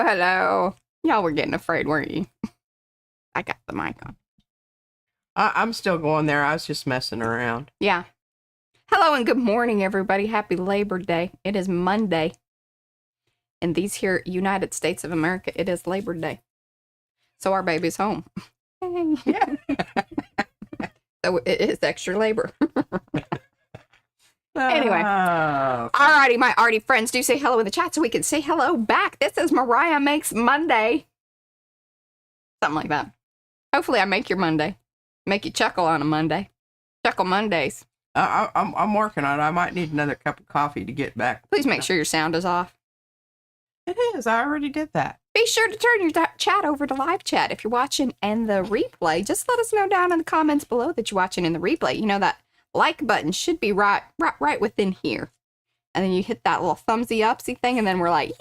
hello. Y'all were getting afraid, weren't you? I got the mic on. I'm still going there. I was just messing around. Yeah. Hello and good morning, everybody. Happy Labor Day. It is Monday. In these here United States of America, it is Labor Day. So our baby's home. Yeah. So it is extra labor. Anyway. Oh. Alrighty, my arty friends, do say hello in the chat so we can say hello back. This is Mariah Makes Monday. Something like that. Hopefully I make your Monday. Make you chuckle on a Monday. Chuckle Mondays. I'm working on it. I might need another cup of coffee to get back. Please make sure your sound is off. It is. I already did that. Be sure to turn your chat over to live chat. If you're watching in the replay, just let us know down in the comments below that you're watching in the replay. You know that like button should be right within here. And then you hit that little thumbsy upsy thing, and then we're like,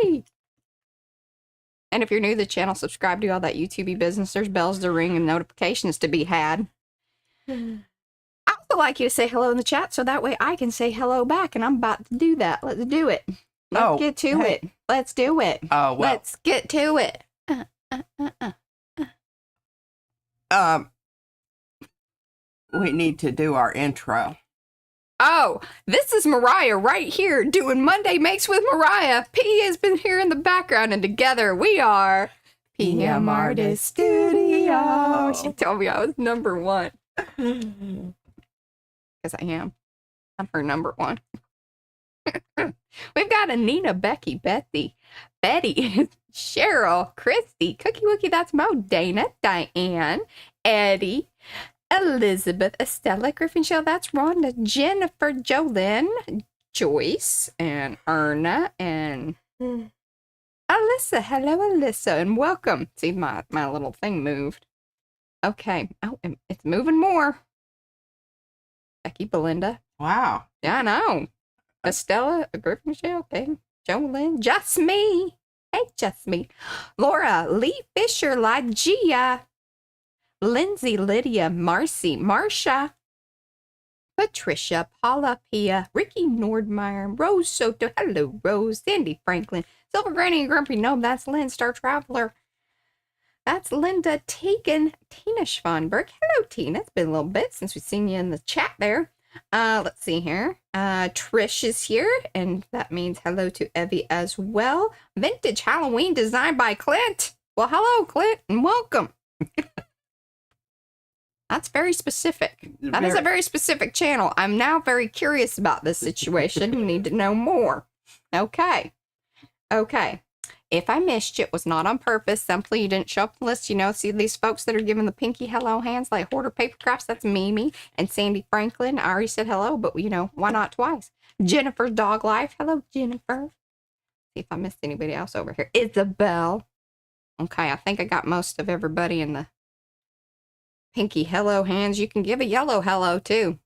yay! And if you're new to the channel, subscribe to all that YouTube business. There's bells to ring and notifications to be had. I also like you to say hello in the chat so that way I can say hello back, and I'm about to do that. Let's do it. Let's get to it. Let's do it. Oh, well. Let's get to it. We need to do our intro. Oh, this is Mariah right here doing Monday Makes with Mariah. P has been here in the background, and together we are PM Artist Studio. She told me I was number one. Because I am. I'm her number one. We've got Anina, Becky, Betty, Cheryl, Christy, Cookie Wookie, that's Mo, Dana, Diane, Eddie, Elizabeth, Estella, Griffin Shell, that's Rhonda, Jennifer, Jolynn, Joyce, and Erna, and Alyssa. Hello, Alyssa, and welcome. See, my little thing moved. Okay. Oh, and it's moving more. Becky, Belinda. Wow. Yeah, I know. Estella, Griffin Shell, okay. Jolynn, Just Me. Hey, Just Me. Laura, Lee Fisher, Lygia. Lindsay, Lydia, Marcy, Marsha, Patricia, Paula, Pia, Ricky Nordmeyer, Rose Soto, hello, Rose, Sandy Franklin, Silver Granny and Grumpy Gnome, that's Lynn, Star Traveler, that's Linda Tegan, Tina Schwanberg, hello, Tina, it's been a little bit since we've seen you in the chat there. Let's see here, Trish is here, and that means hello to Evie as well. Vintage Halloween designed by Clint. Well, hello, Clint, and welcome. That's very specific. That is a very specific channel. I'm now very curious about this situation. We need to know more. Okay. Okay. If I missed you, it was not on purpose. Simply, you didn't show up on the list. You know, see these folks that are giving the pinky hello hands like Hoarder Paper Crafts? That's Mimi and Sandy Franklin. I already said hello, but, you know, why not twice? Jennifer's Dog Life. Hello, Jennifer. See if I missed anybody else over here. Isabel. Okay, I think I got most of everybody in the pinky hello hands. You can give a yellow hello too.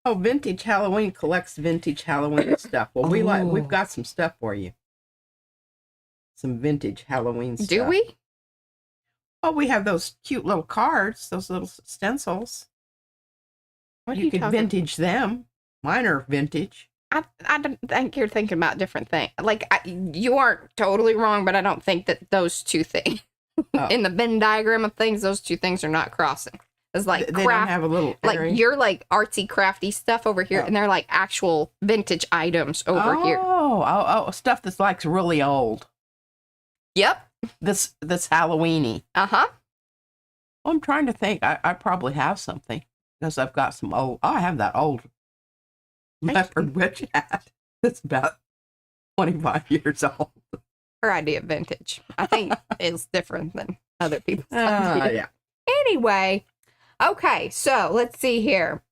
Oh, Vintage Halloween collects vintage Halloween stuff. Well, we've got some stuff for you. Some vintage Halloween stuff. Do we? Oh, we have those cute little cards, those little stencils. What you could vintage them. Mine are vintage. I don't think you're thinking about different things. Like, you aren't totally wrong, but I don't think that those two things in the Venn diagram of things, those two things are not crossing. It's like they don't have a little area. Like you're like artsy crafty stuff over here, and they're like actual vintage items over here. Oh, stuff that's like really old. Yep. This Halloweeny. Uh-huh. Well, I'm trying to think. I probably have something because I've got some old. Oh, I have that old leopard witch hat that's about 25 years old. Her idea of vintage, I think, is different than other people's idea. Yeah. Anyway, okay, so let's see here.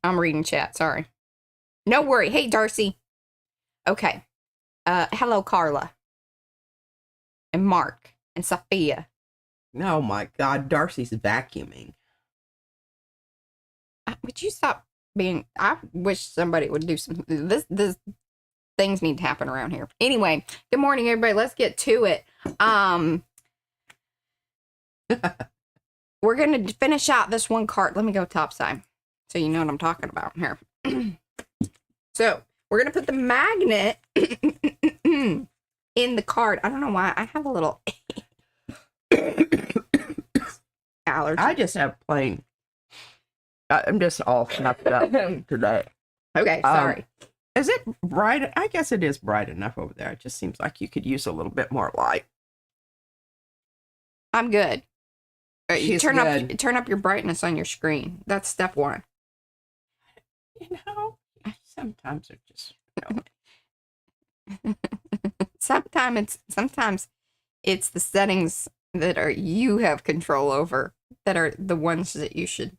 I'm reading chat, sorry. No worry. Hey, Darcy. Okay. Hello, Carla. And Mark. And Sophia. Oh, my God. Darcy's vacuuming. Would you stop being... I wish somebody would do some... This things need to happen around here. Anyway, good morning, everybody. Let's get to it. We're going to finish out this one card. Let me go topside so you know what I'm talking about here. So We're going to put the magnet in the card. I don't know why. I have a little allergy. I just have plain. I'm just all snuffed up today. Okay, sorry. Is it bright? I guess it is bright enough over there. It just seems like you could use a little bit more light. I'm good. You She's turn up your brightness on your screen. That's step one. You know, sometimes it just. Sometimes it's the settings that you have control over that are the ones that you should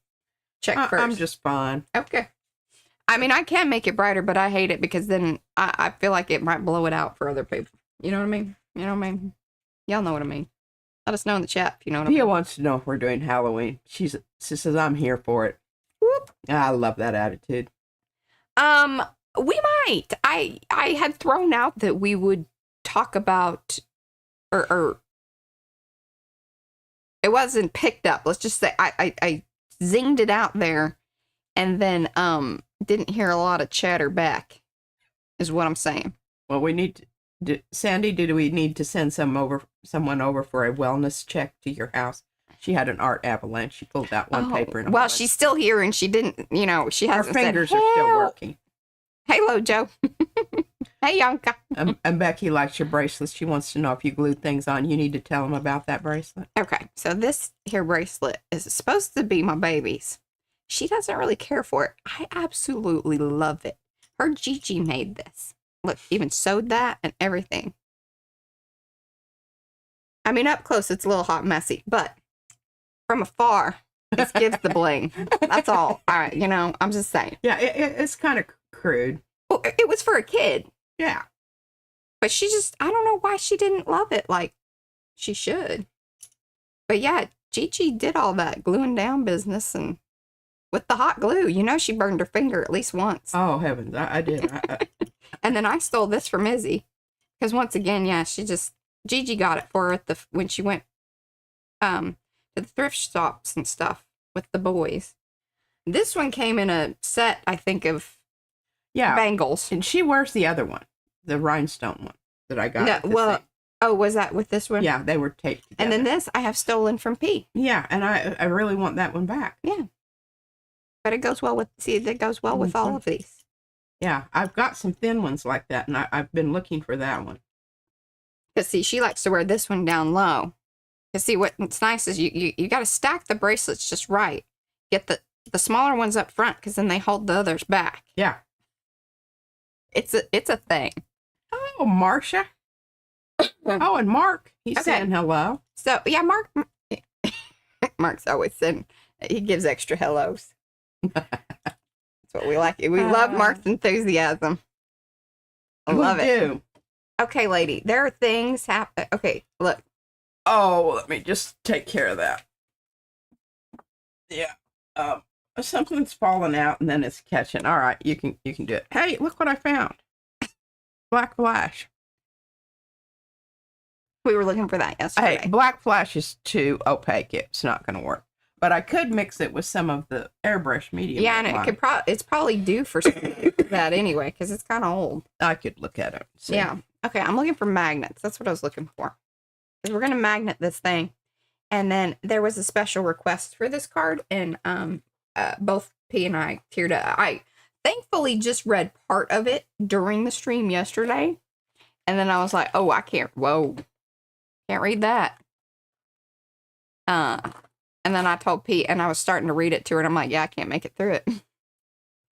check first. I'm just fine. Okay. I mean, I can make it brighter, but I hate it because then I feel like it might blow it out for other people. You know what I mean? You know what I mean? Y'all know what I mean. Let us know in the chat if you know what I mean. Pia wants to know if we're doing Halloween. She says, I'm here for it. Whoop. I love that attitude. We might. I had thrown out that we would talk about, or it wasn't picked up. Let's just say I zinged it out there, and then didn't hear a lot of chatter back, is what I'm saying. Well, we need to, Sandy, did we need to send someone over for a wellness check to your house? She had an art avalanche. She pulled out one paper. And well, she's still here, and she didn't, she hasn't her fingers said, are still working. Hello, Joe. Hey, Yonka. And Becky likes your bracelets. She wants to know if you glued things on. You need to tell them about that bracelet. Okay, so this here bracelet is supposed to be my baby's. She doesn't really care for it. I absolutely love it. Her Gigi made this. Look, even sewed that and everything. I mean, up close, it's a little hot and messy, but from afar, this gives the bling. That's all. All right, I'm just saying. Yeah, it's kind of crude. Well, it was for a kid. Yeah. But I don't know why she didn't love it like she should. But yeah, Gigi did all that gluing down business and with the hot glue. She burned her finger at least once. Oh, heavens. I did. And then I stole this from Izzy. Because once again, yeah, Gigi got it for her when she went to the thrift shops and stuff with the boys. This one came in a set, I think, of bangles. And she wears the other one, the rhinestone one that I got. No, was that with this one? Yeah, they were taped together. And then this I have stolen from P. Yeah, and I really want that one back. Yeah. But it goes well with, with all of these. Yeah, I've got some thin ones like that, and I've been looking for that one. Because, see, she likes to wear this one down low. Because, see, what's nice is you got to stack the bracelets just right. Get the smaller ones up front, because then they hold the others back. Yeah. It's a thing. Oh, Marcia. Oh, and Mark. He's saying hello. So, yeah, Mark's always saying, he gives extra hellos. That's what we like. We love Mark's enthusiasm. I love it. Okay, lady, there are things happen. Okay, look. Oh, let me just take care of that. Yeah. Something's falling out and then it's catching. All right, you can do it. Hey, look what I found. Black flash. We were looking for that yesterday. Hey, black flash is too opaque. It's not going to work. But I could mix it with some of the airbrush medium. Yeah, and it's probably due for that anyway, because it's kind of old. I could look at it. See. Yeah. Okay, I'm looking for magnets. That's what I was looking for. Because we're going to magnet this thing. And then there was a special request for this card, and both P and I teared up. I thankfully just read part of it during the stream yesterday. And then I was like, oh, can't read that. And then I told Pete, and I was starting to read it to her, and I'm like, yeah, I can't make it through it. And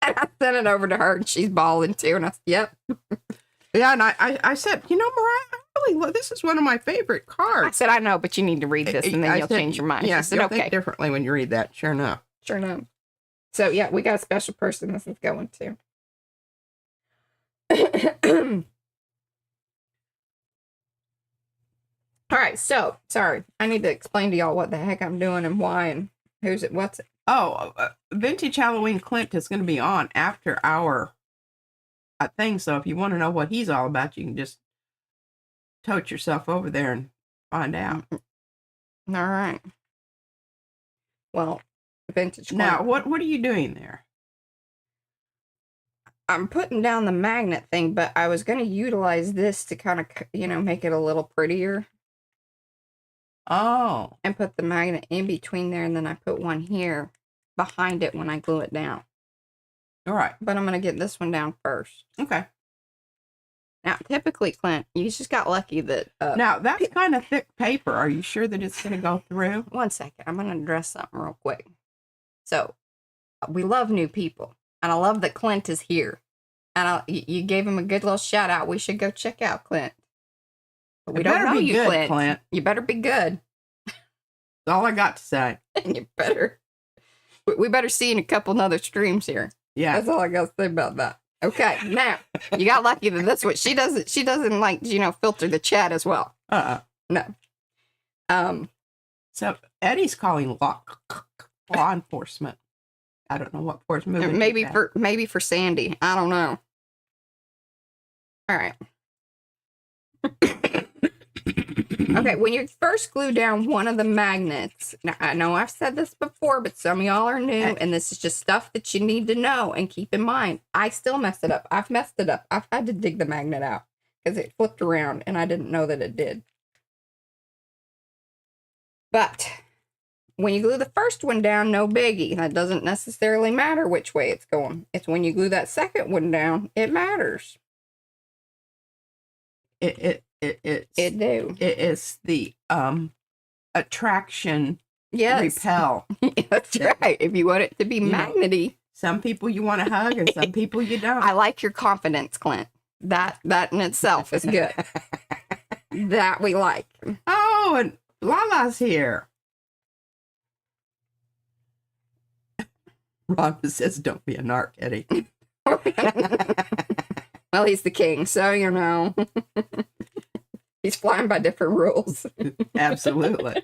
I sent it over to her, and she's bawling too. And I said, yep. Yeah, and I said, Mariah, this is one of my favorite cards. I said, I know, but you need to read this, and then you'll change your mind. Yeah, she said, you'll okay. think differently when you read that. Sure enough. Sure enough. So, yeah, we got a special person this is going to. All right, so, sorry. I need to explain to y'all what the heck I'm doing and why and what's it. Oh, Vintage Halloween Clint is going to be on after our thing, so if you want to know what he's all about, you can just tote yourself over there and find out. All right. Well, Vintage Clint. Now, what are you doing there? I'm putting down the magnet thing, but I was going to utilize this to kind of, make it a little prettier. Oh. And put the magnet in between there, and then I put one here behind it when I glue it down. All right. But I'm going to get this one down first. Okay. Now, typically, Clint, you just got lucky that... now, that's kind of thick paper. Are you sure that it's going to go through? One second. I'm going to address something real quick. So, we love new people. And I love that Clint is here. And you gave him a good little shout out. We should go check out Clint. But we don't know you, good, Clint. You better be good. That's all I got to say. And you better... We better see you in a couple other streams here. Yeah. That's all I got to say about that. Okay, now, you got lucky that that's what she doesn't like, filter the chat as well. No. So Eddie's calling law enforcement. I don't know what force movement. Maybe for Sandy. I don't know. All right. Okay, when you first glue down one of the magnets, now I know I've said this before, but some of y'all are new, and this is just stuff that you need to know and keep in mind. I still mess it up. I've messed it up. I've had to dig the magnet out because it flipped around and I didn't know that it did. But when you glue the first one down, no biggie. That doesn't necessarily matter which way it's going. It's when you glue that second one down, it matters. It is the attraction, repel. That's right. If you want it to be magnety. Some people you want to hug and some people you don't. I like your confidence, Clint. That in itself is good. That we like. Oh, and Lala's here. Rhonda says, don't be a narc, Eddie. Well, he's the king, so he's flying by different rules. Absolutely.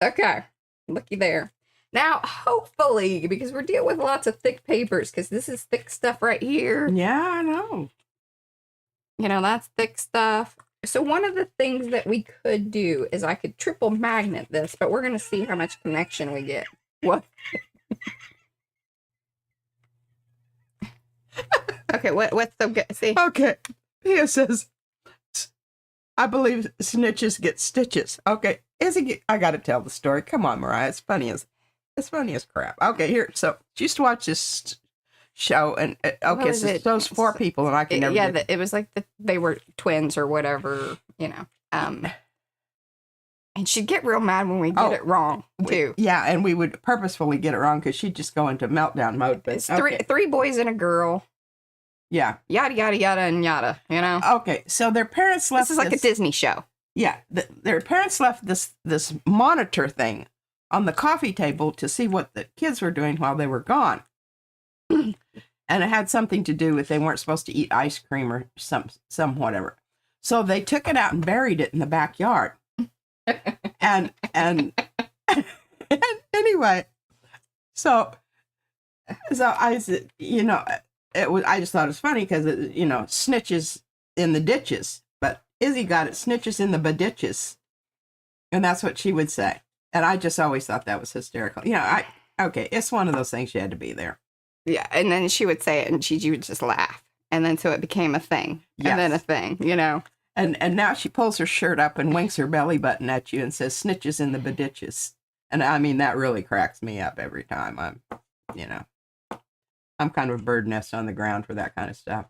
Okay, looky there. Now, hopefully, because we're dealing with lots of thick papers, because this is thick stuff right here. Yeah, I know. That's thick stuff. So one of the things that we could do is I could triple magnet this, but we're going to see how much connection we get. What? Okay, what's so good? See? Okay, Pia says, I believe snitches get stitches. Okay, I got to tell the story. Come on, Mariah. It's funny as crap. Okay, here. So she used to watch this show, and okay, so those four people, and I can never. Yeah, it was like they were twins or whatever, And she'd get real mad when we get it wrong too. Yeah, and we would purposefully get it wrong because she'd just go into meltdown mode. But it's three boys and a girl. Yeah. Yada, yada, yada, and yada, Okay, so their parents left this. Is like a Disney show. Yeah, their parents left this monitor thing on the coffee table to see what the kids were doing while they were gone. And it had something to do with they weren't supposed to eat ice cream or some whatever. So they took it out and buried it in the backyard. and anyway, so I said, I just thought it was funny because, snitches in the ditches. But Izzy got it, snitches in the baditches. And that's what she would say. And I just always thought that was hysterical. Okay, it's one of those things you had to be there. Yeah, and then she would say it and she would just laugh. And then so it became a thing. Yes. And then a thing, And now she pulls her shirt up and winks her belly button at you and says, snitches in the baditches. And I mean, that really cracks me up every time. I'm kind of a bird nest on the ground for that kind of stuff.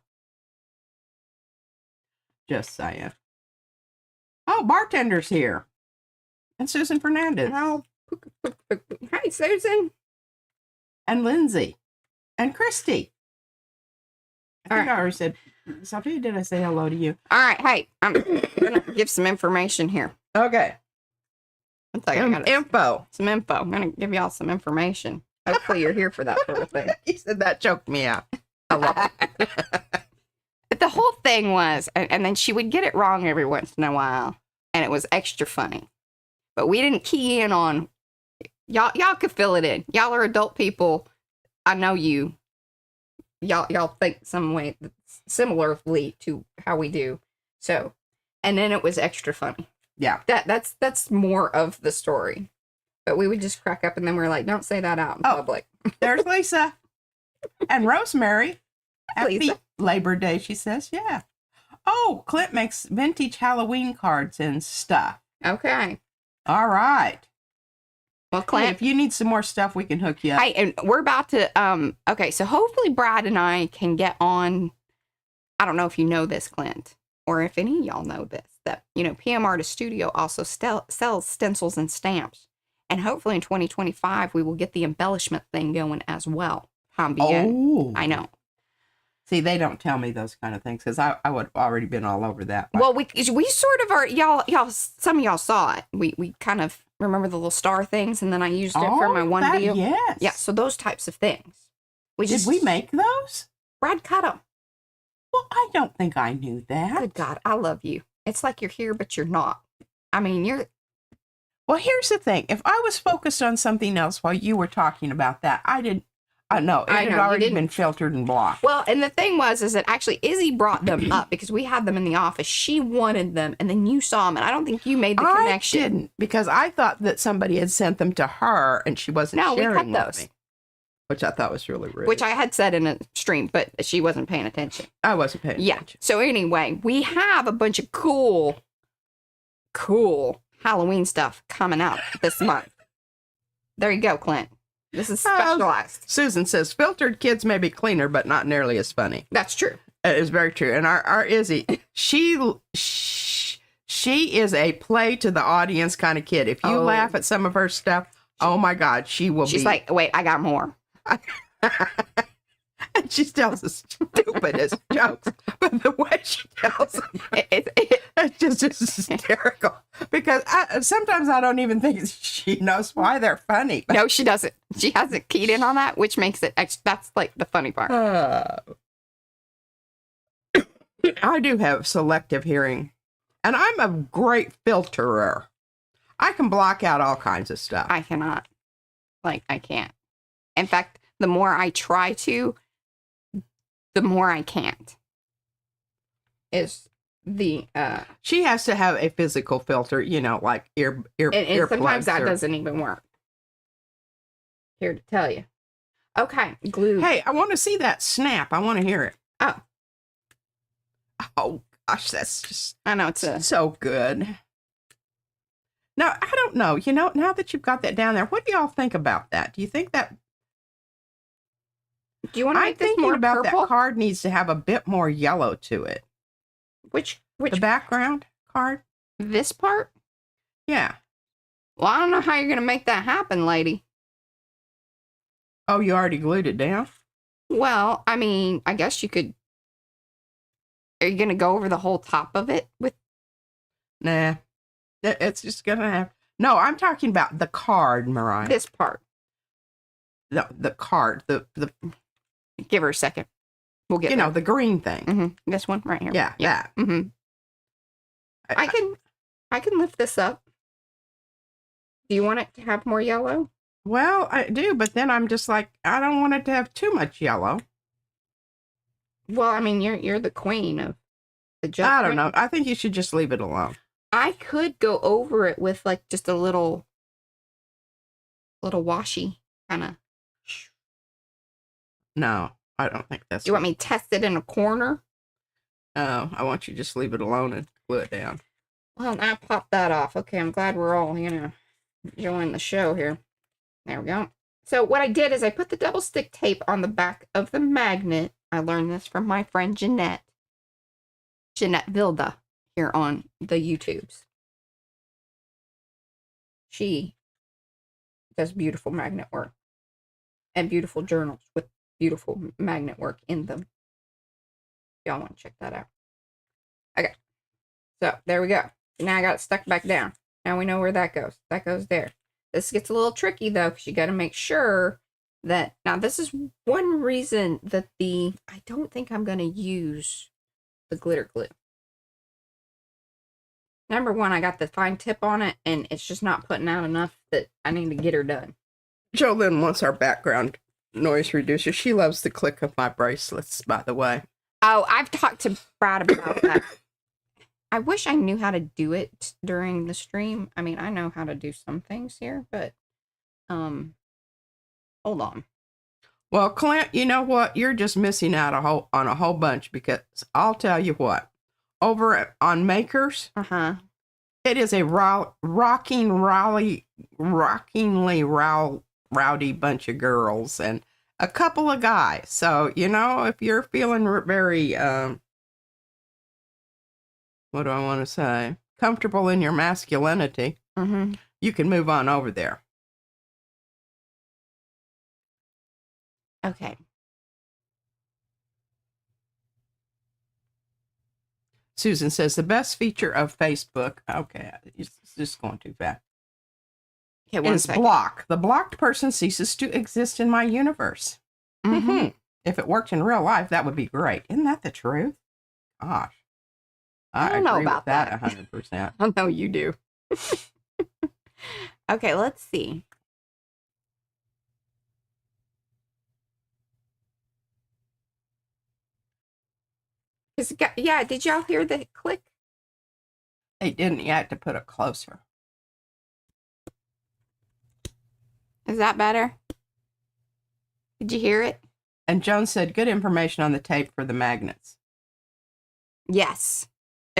Just saying. Oh, bartender's here. And Susan Fernandez. Oh, hi, Susan. And Lindsay. And Christy. I think I already said, Sophia, did I say hello to you? All right, hey, I'm going to give some information here. Okay. Info. Some info. I'm going to give y'all some information. Hopefully you're here for that sort of thing. He said that choked me out. I love it. But the whole thing was, and then she would get it wrong every once in a while, and it was extra funny. But we didn't key in on, y'all could fill it in. Y'all are adult people. I know you. Y'all think some way similarly to how we do. So, and then it was extra funny. Yeah. That's more of the story. But we would just crack up and then we're like, don't say that out in public. There's Lisa. And Rosemary, Please. happy Labor Day, she says. Yeah. Oh, Clint makes vintage Halloween cards and stuff. Okay. All right. Well, Hey, Clint, if you need some more stuff, we can hook you up. hey, and we're about to, okay, so hopefully Brad and I can get on, I don't know if you know this, Clint, or if any of y'all know this, that, PM Artist Studio also sells stencils and stamps. And hopefully in 2025, we will get the embellishment thing going as well. Oh. I know. See, they don't tell me those kind of things because I would have already been all over that. Well, we sort of are, y'all, some of y'all saw it. We kind of remember the little star things, and then I used it for my one deal. Yes. Yeah, so those types of things. Did we make those? Brad cut them. Well, I don't think I knew that. Good God, I love you. It's like you're here, but you're not. I mean, you're... Well, here's the thing. If I was focused on something else while you were talking about that, I didn't. No, it had already been filtered and blocked. Well, and the thing is that actually Izzy brought them up because we had them in the office. She wanted them, and then you saw them, and I don't think you made the connection. I didn't, because I thought that somebody had sent them to her, and she wasn't sharing we cut with those. me, which I thought was really rude. Which I had said in a stream, but she wasn't paying attention. I wasn't paying attention. So anyway, we have a bunch of cool Halloween stuff coming out this month. There you go, Clint. This is specialized. Susan says, filtered kids may be cleaner, but not nearly as funny. That's true. It is very true. And our Izzy, she is a play to the audience kind of kid. If you laugh at some of her stuff, oh my God, she's like, wait, I got more. And she tells the stupidest jokes, but the way she tells them, it's just hysterical. Because sometimes I don't even think she knows why they're funny. No, she doesn't. She hasn't keyed in on that, which makes it that's like the funny part. I do have selective hearing, and I'm a great filterer. I can block out all kinds of stuff. I cannot. I can't. In fact, the more I try to, the more I can't. Is the she has to have a physical filter, like ear and sometimes that doesn't even work. Here to tell you. Okay, glue. Hey, I want to see that snap. I want to hear it. Oh gosh, that's just, I know, it's so good. Now, I don't know, now that you've got that down there, what do y'all think about that? Do you think that do you want to make this more about purple? That card needs to have a bit more yellow to it. Which the background card? This part? Yeah. Well, I don't know how you're going to make that happen, lady. Oh, you already glued it down? Well, I mean, I guess you could. Are you going to go over the whole top of it with? Nah. It's just going to have. No, I'm talking about the card, Mariah. This part. No, the card. The Give her a second. We'll get the green thing. Mm-hmm. This one right here. Yeah, that. Mm-hmm. I can lift this up. Do you want it to have more yellow? Well, I do, but then I'm just like, I don't want it to have too much yellow. Well, I mean, you're the queen of the junk. I don't know. I think you should just leave it alone. I could go over it with just a little washy kind of. No, I don't think that's. Do you want me to test it in a corner? Oh, I want you to just leave it alone and glue it down. Well, now pop that off. Okay, I'm glad we're all, enjoying the show here. There we go. So what I did is I put the double stick tape on the back of the magnet. I learned this from my friend Jeanette Vilda here on the YouTubes. She does beautiful magnet work and beautiful journals with beautiful magnet work in them. Y'all want to check that out. Okay. So there we go. Now I got it stuck back down. Now we know where that goes. That goes there. This gets a little tricky though, because you got to make sure that, now this is one reason that I don't think I'm going to use the glitter glue. Number one, I got the fine tip on it, and it's just not putting out enough that I need to get her done. Jolynn wants our background noise reducer. She loves the click of my bracelets, by the way. Oh, I've talked to Brad about that. I wish I knew how to do it during the stream. I mean, I know how to do some things here, but hold on. Well, Clint, you know what? You're just missing out on a whole bunch because I'll tell you what. On Makers, it is a rockingly rowdy bunch of girls and a couple of guys. So, if you're feeling very, what do I want to say? Comfortable in your masculinity, you can move on over there. Okay. Susan says the best feature of Facebook, okay, it's just going too fast, Okay, is block. The blocked person ceases to exist in my universe. If it worked in real life, that would be great. Isn't that the truth? Gosh. I don't know about that. 100%. I know you do. Okay, let's see. Yeah, did y'all hear the click? They didn't. You had to put it closer. Is that better? Did you hear it? And Joan said, good information on the tape for the magnets. Yes.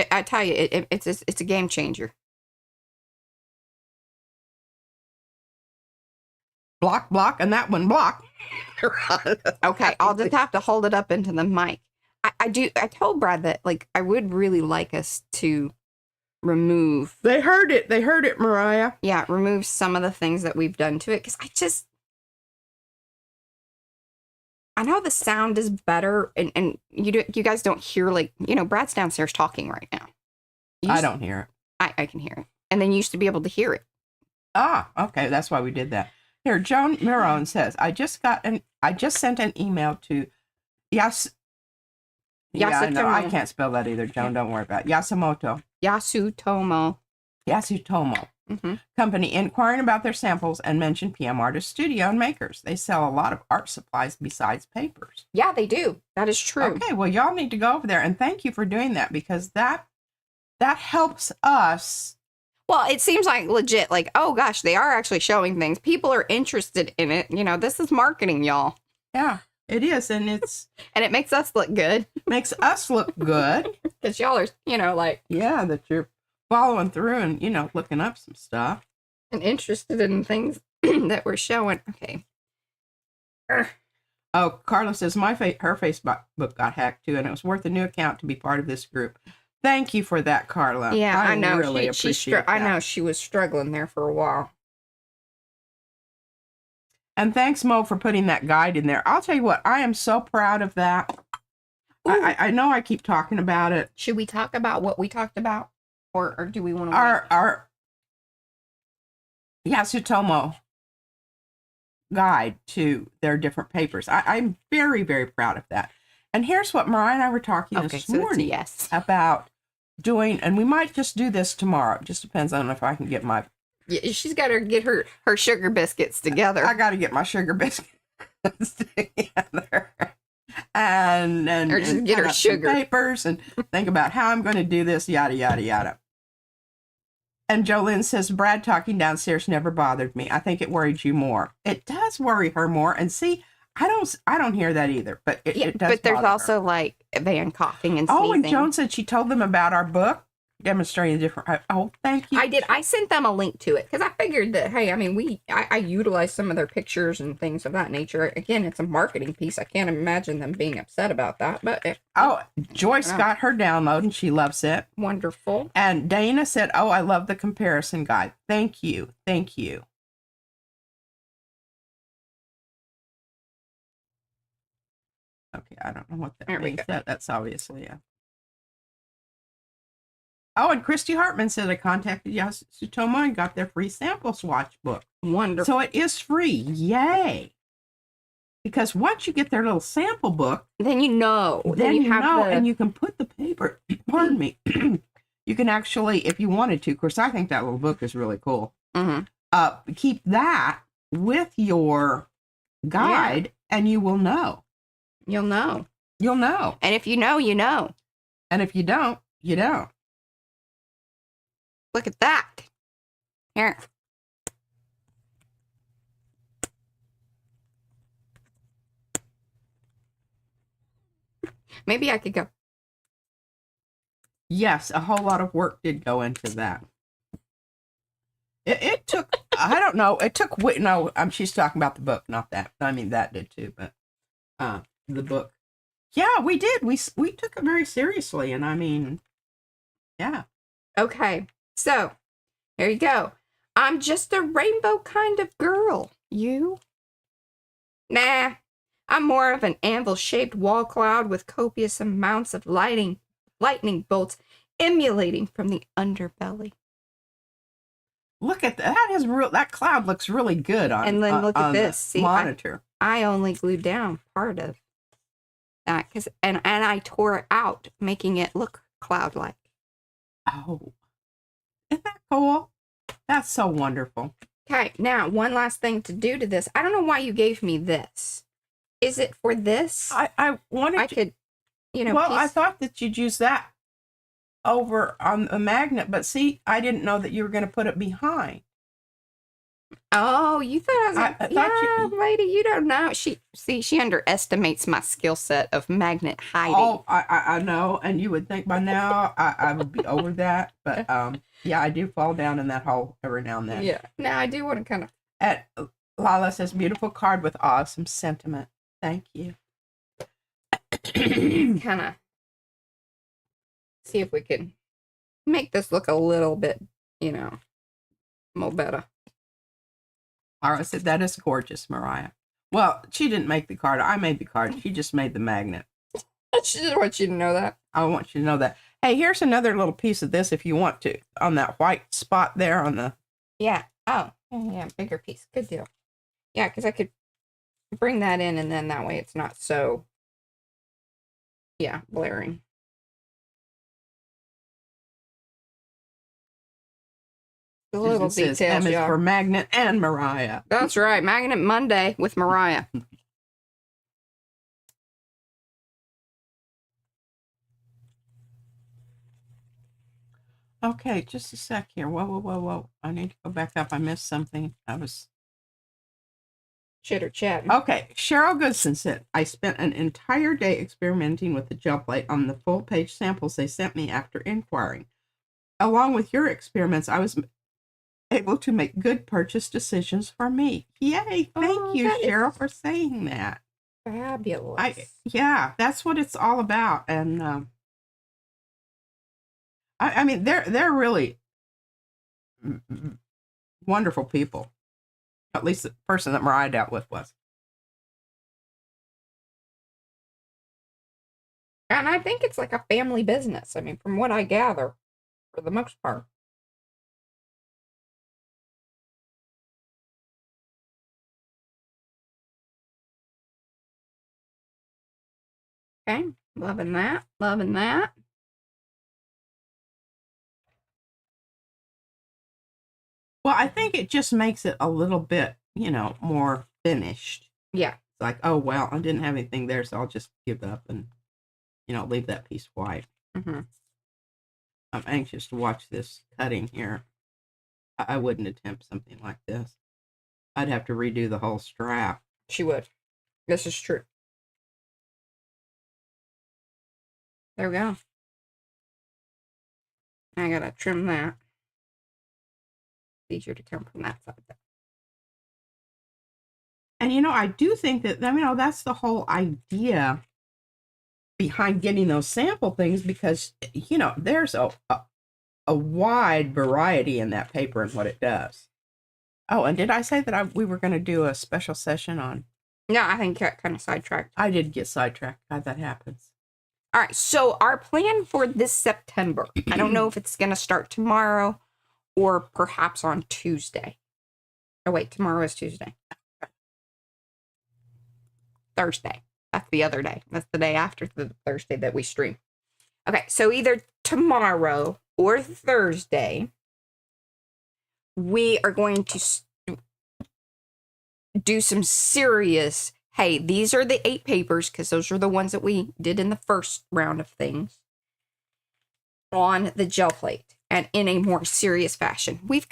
I tell you, it's a game changer. Block, and that one block. Okay, I'll just have to hold it up into the mic. I told Brad that, like, I would really like us to remove. They heard it, Mariah. Yeah, remove some of the things that we've done to it, because I know the sound is better, and you guys don't hear, like, Brad's downstairs talking right now. I don't hear it. I can hear it. And then you used to be able to hear it. Ah, okay, that's why we did that. Here, Joan Miron says, I just sent an email to Yasutomo. Yeah, I know, I can't spell that either, Joan, don't worry about it. Yasutomo. Company inquiring about their samples and mentioned PM Artist Studio and Makers. They sell a lot of art supplies besides papers. Yeah, they do. That is true. Okay, well, y'all need to go over there, and thank you for doing that, because that helps us. Well, it seems like legit, like, oh gosh, they are actually showing things. People are interested in it. This is marketing, y'all. Yeah, it is, and it's and it makes us look good. Makes us look good. Because y'all are, like, yeah, that you're following through and, looking up some stuff. And interested in things that we're showing. Okay. Oh, Carla says, her Facebook got hacked too, and it was worth a new account to be part of this group. Thank you for that, Carla. Yeah, I know. Really appreciate that. I know she was struggling there for a while. And thanks, Mo, for putting that guide in there. I'll tell you what, I am so proud of that. I know I keep talking about it. Should we talk about what we talked about? Or do we want to our Yasutomo guide to their different papers. I'm very, very proud of that. And here's what Mariah and I were talking this morning about doing, and we might just do this tomorrow. It just depends on if I can get my... Yeah, she's got to get her sugar biscuits together. I got to get my sugar biscuits together. And or just get her sugar papers and think about how I'm going to do this, yada, yada, yada. And Jolynn says, Brad talking downstairs never bothered me. I think it worried you more. It does worry her more. And see, I don't hear that either, but it does. But there's also like Van coughing and sneezing. Oh, and Joan said she told them about our book demonstrating the different. Oh, thank you. I did. I sent them a link to it because I figured that, hey, I mean, I utilized some of their pictures and things of that nature. Again, it's a marketing piece. I can't imagine them being upset about that. But Joyce got her download and she loves it. Wonderful. And Dana said, "Oh, I love the comparison guide. Thank you, thank you." Okay, I don't know what that means. That's obviously a... Oh, and Christy Hartman said I contacted Yasutomo and got their free sample swatch book. Wonderful. So it is free. Yay. Because once you get their little sample book, then you know. Then you know, and you can put the paper, pardon me, you can actually, if you wanted to, of course, I think that little book is really cool. Mm-hmm. Keep that with your guide, and you will know. You'll know. You'll know. And if you know, you know. And if you don't, you don't. Look at that. Here. Maybe I could go. Yes, a whole lot of work did go into that. It took, I don't know, it took, no, she's talking about the book, not that. I mean, that did too, but the book. Yeah, we did. We took it very seriously. And I mean, yeah. Okay, so here you go. I'm just a rainbow kind of girl. You? Nah, I'm more of an anvil-shaped wall cloud with copious amounts of lightning bolts emanating from the underbelly. Look at that. That is real. That cloud looks really good on. And then look at this. See, monitor. I only glued down part of that and I tore it out, making it look cloud-like. Oh, isn't that cool? That's so wonderful. Okay, now one last thing to do to this. I don't know why you gave me this. Is it for this? I wanted. I could, Well, I thought that you'd use that over on a magnet, but see, I didn't know that you were going to put it behind. Oh, you thought I was like, I lady, you don't know. She underestimates my skill set of magnet hiding. Oh, I know, and you would think by now I would be over that, but yeah, I do fall down in that hole every now and then. Yeah. Now I do want to kind of. At Lala says, beautiful card with awesome sentiment. Thank you. Kind of see if we can make this look a little bit, more better. Mara said, that is gorgeous, Mariah. Well, she didn't make the card. I made the card. She just made the magnet. I just want you to know that. I want you to know that. Hey, here's another little piece of this if you want to. On that white spot there on the... Yeah. Oh, yeah, bigger piece. Good deal. Yeah, because I could bring that in, and then that way it's not so, blaring. The little details, M is for Magnet and Mariah. That's right. Magnet Monday with Mariah. Okay, just a sec here. Whoa. I need to go back up. I missed something. I was... Chitter chatting. Okay, Cheryl Goodson said, I spent an entire day experimenting with the gel plate on the full page samples they sent me after inquiring. Along with your experiments, I was able to make good purchase decisions for me. Yay! Thank you, Cheryl, for saying that. Fabulous. Yeah, that's what it's all about. And I mean, they're really wonderful people. At least the person that Mariah dealt with was. And I think it's like a family business. I mean, from what I gather, for the most part. Okay, loving that. Loving that. Well, I think it just makes it a little bit, more finished. Yeah. It's like, oh, well, I didn't have anything there, so I'll just give up and, leave that piece white. Mm-hmm. I'm anxious to watch this cutting here. I wouldn't attempt something like this. I'd have to redo the whole strap. She would. This is true. There we go. I gotta trim that. Easier to come from that side. And I do think that that's the whole idea behind getting those sample things, because there's a wide variety in that paper and what it does. Oh, and did I say that we were going to do a special session on? Yeah, I think I kind of sidetracked. I did get sidetracked. God, that happens. All right, so our plan for this September, I don't know if it's going to start tomorrow or perhaps on Tuesday. Oh, wait, tomorrow is Tuesday. Thursday. That's the other day. That's the day after the Thursday that we stream. Okay, so either tomorrow or Thursday, we are going to do some serious, hey, these are the 8 papers, because those are the ones that we did in the first round of things, on the gel plate, and in a more serious fashion. We've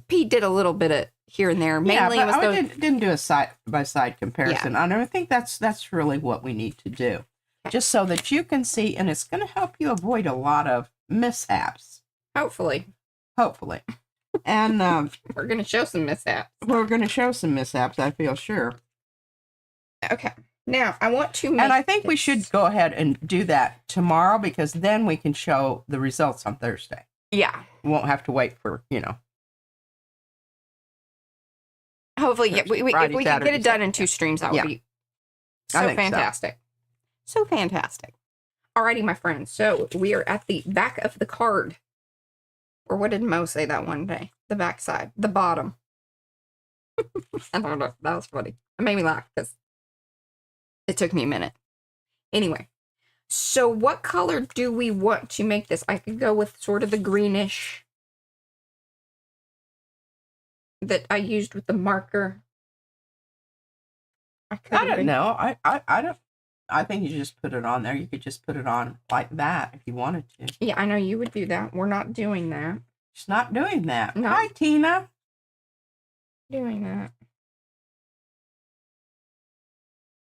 Pete did a little bit of here and there. Mainly, yeah, but didn't do a side by side comparison. Yeah. And I think that's really what we need to do. just so that you can see, and it's going to help you avoid a lot of mishaps. Hopefully. Hopefully. And we're going to show some mishaps. We're going to show some mishaps, I feel sure. Okay. Now, I want to make And I think we should go ahead and do that tomorrow, because then we can show the results on Thursday. Yeah. We won't have to wait for, Hopefully, yeah, if we can get it done in 2 streams, that would be so fantastic. So fantastic. Alrighty, my friends. So we are at the back of the card. Or what did Mo say that one day? The back side. The bottom. I don't know. That was funny. It made me laugh because it took me a minute. Anyway. So what color do we want to make this? I could go with sort of the greenish that I used with the marker. I don't know. I don't. I think you just put it on there. You could just put it on like that if you wanted to. Yeah, I know you would do that. We're not doing that. She's not doing that. No. Hi, Tina. Doing that.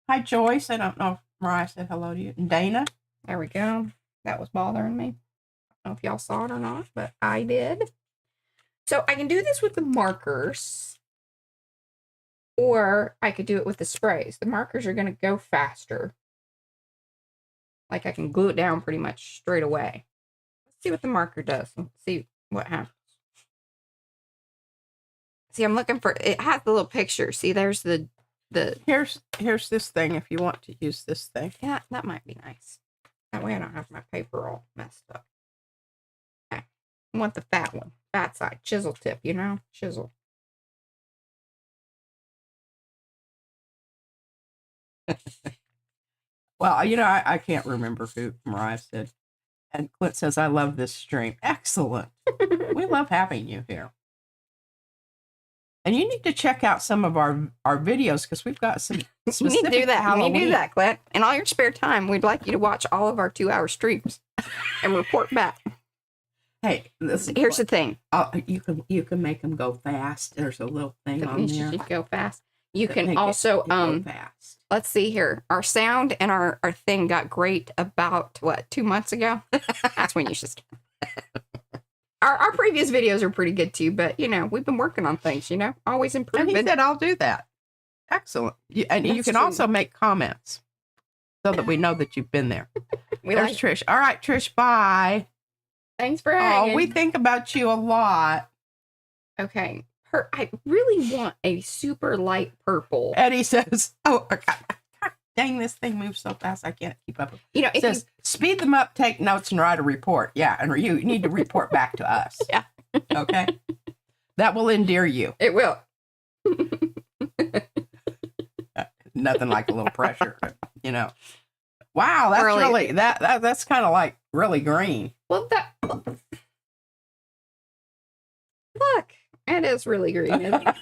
Hi, Joyce. I don't know if Mariah said hello to you. And Dana. There we go. That was bothering me. I don't know if y'all saw it or not, but I did. So I can do this with the markers, or I could do it with the sprays. The markers are going to go faster. Like I can glue it down pretty much straight away. Let's see what the marker does and see what happens. See, I'm looking for, it has the little picture. See, there's the here's this thing if you want to use this thing. Yeah, that might be nice. That way I don't have my paper all messed up. Okay. I want the fat one. Fat side. Chisel tip, Chisel. Well, I can't remember who Mariah said. And Clint says, I love this stream. Excellent. We love having you here. And you need to check out some of our videos, because we've got some You need to do that. You need to do that, Clint. In all your spare time, we'd like you to watch all of our 2-hour streams and report back. Hey, here's the thing. You can make them go fast. There's a little thing on there. Go fast. You can also fast. Let's see here. Our sound and our thing got great about 2 months ago. That's when you should start. Our previous videos are pretty good too, but we've been working on things, always improving. And he said, I'll do that. Excellent. You can also make comments so that we know that you've been there. There's Trish. All right, Trish, bye. Thanks for hanging. Oh, we think about you a lot. Okay. I really want a super light purple. Eddie says, oh, dang, this thing moves so fast I can't keep up. It says, speed them up, take notes, and write a report. Yeah, and you need to report back to us. Yeah. Okay? That will endear you. It will. Nothing like a little pressure, Wow, that's really that's kind of like really green. Well, look, it is really green. Isn't it?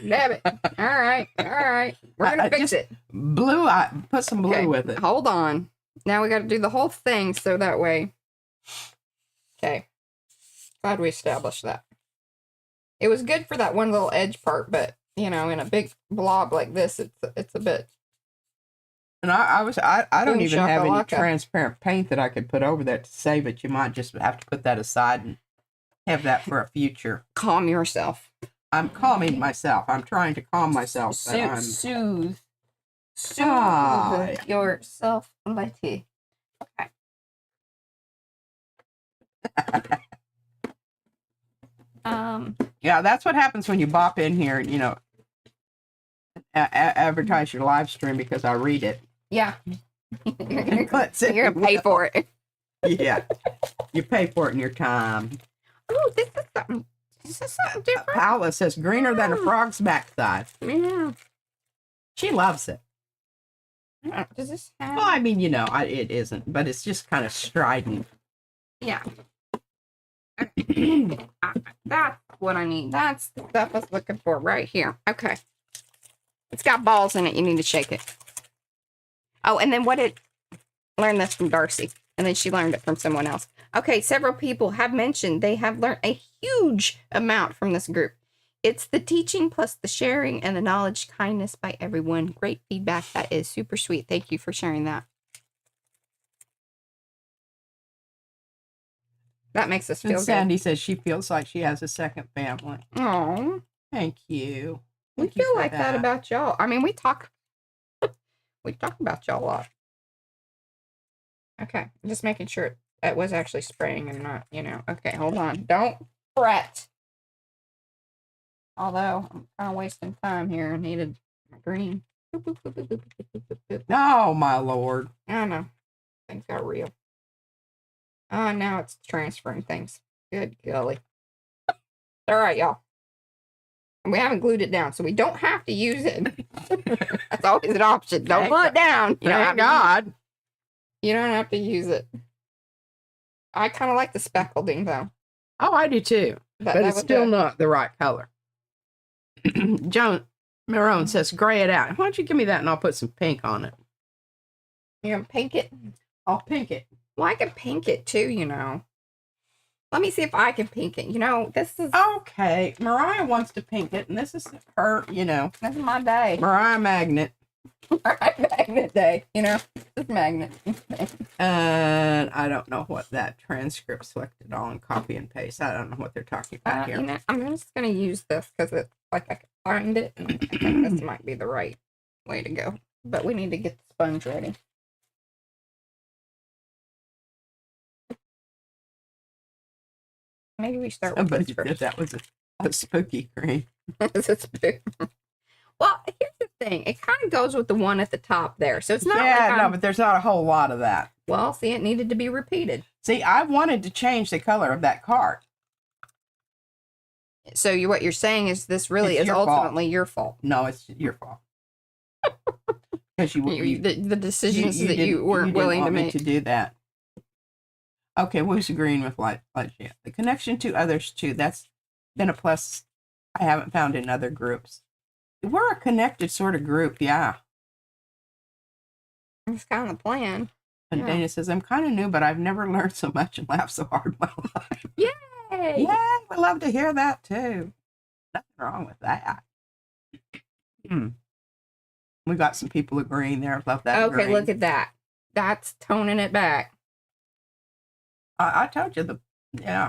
Damn it! All right. We're gonna fix it. Blue, put some blue with it. Hold on. Now we got to do the whole thing so that way. Okay. How do we establish that? It was good for that one little edge part, but in a big blob like this, it's a bit. And I don't even have any transparent paint that I could put over that to save it. You might just have to put that aside and have that for a future. Calm yourself. I'm calming myself. I'm trying to calm myself. Soothe yourself, Letty. Okay. Yeah, that's what happens when you bop in here and advertise your live stream, because I read it. Yeah. You're gonna pay for it. Yeah. You pay for it in your time. Oh, this is something different. Paula says greener than a frog's backside. Yeah. She loves it. Does this have... Well, I mean, it isn't, but it's just kind of strident. Yeah. That's what I need. That's the stuff I was looking for right here. Okay. It's got balls in it. You need to shake it. Oh, and then learned this from Darcy, and then she learned it from someone else. Okay, several people have mentioned they have learned a huge amount from this group. It's the teaching plus the sharing and the knowledge, kindness by everyone. Great feedback. That is super sweet. Thank you for sharing that. That makes us feel And good. Sandy says she feels like she has a second family. Oh, Thank you. we Thank you feel for like that about y'all. I mean, we talk about y'all a lot. Okay, just making sure it was actually spraying and not, Okay, hold on. Don't fret. Although I'm kind of wasting time here. I needed my green. Boop, boop, boop, boop, boop, boop, boop, boop, boop. Oh, my Lord. I know. Things got real. Now it's transferring things. Good golly. All right, y'all. And we haven't glued it down, so we don't have to use it. That's always an option. Don't glue it down. Thank God. You don't have to use it. I kind of like the speckling, though. Oh, I do too. But it's still not the right color. Joan Marone says, gray it out. Why don't you give me that and I'll put some pink on it? You're going to pink it? I'll pink it. Well, I can pink it too, Let me see if I can pink it. This is... Okay. Mariah wants to pink it, and this is her, This is my day. Mariah Magnet. Magnet day, This is magnet. And I don't know what that transcript selected on. Copy and paste. I don't know what they're talking about here. I'm just going to use this because it's like I can find it. And I think this might be the right way to go. But we need to get the sponge ready. Maybe we start with Somebody this said first. that was a spooky green. Well, here's the thing. It kind of goes with the one at the top there. So it's not but there's not a whole lot of that. Well, see, it needed to be repeated. See, I wanted to change the color of that card. So what you're saying is this really is ultimately your fault. No, it's your fault. Because the decisions that you weren't willing to make to do that. Okay, who's agreeing with light? Yeah. The connection to others too. That's been a plus. I haven't found in other groups. We're a connected sort of group, yeah. It's kind of the plan. And Dana says, I'm kind of new, but I've never learned so much and laughed so hard in my life. Yay! Yeah, we love to hear that too. Nothing wrong with that. We got some people agreeing there. Love that. Okay, look at that. That's toning it back. I told you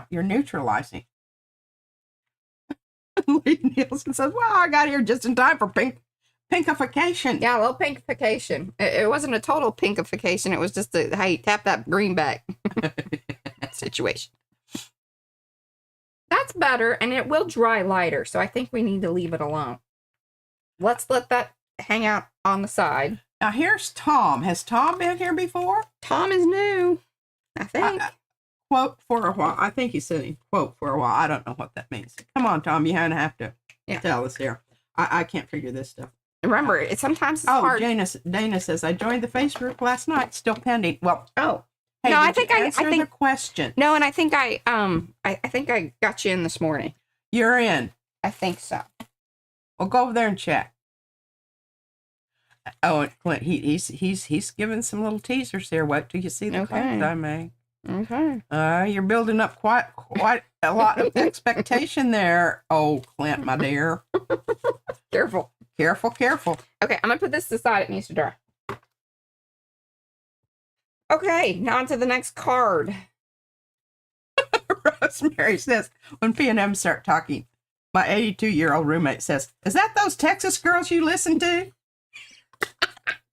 you're neutralizing. Lee Nielsen says, well, I got here just in time for pinkification. Yeah, a little pinkification. It wasn't a total pinkification. It was just a, hey, tap that green back situation. That's better, and it will dry lighter, so I think we need to leave it alone. Let's let that hang out on the side. Now, here's Tom. Has Tom been here before? Tom is new, I think. Quote for a while. I think he said quote for a while. I don't know what that means. Come on, Tom. You have to tell us here. I can't figure this stuff. Remember, sometimes it's hard. Dana says, I joined the Facebook group last night. Still pending. Well, hey, no, I think the question. No, and I think I think I got you in this morning. You're in. I think so. Well, go over there and check. Oh, and Clint, he's giving some little teasers here. What do you see the claims I make? Okay. You're building up quite a lot of expectation there. Oh, Clint, my dear. Careful. Okay, I'm gonna put this aside. It needs to dry. Okay, now on to the next card. Rosemary says, when P&M start talking, my 82-year-old roommate says, is that those Texas girls you listen to?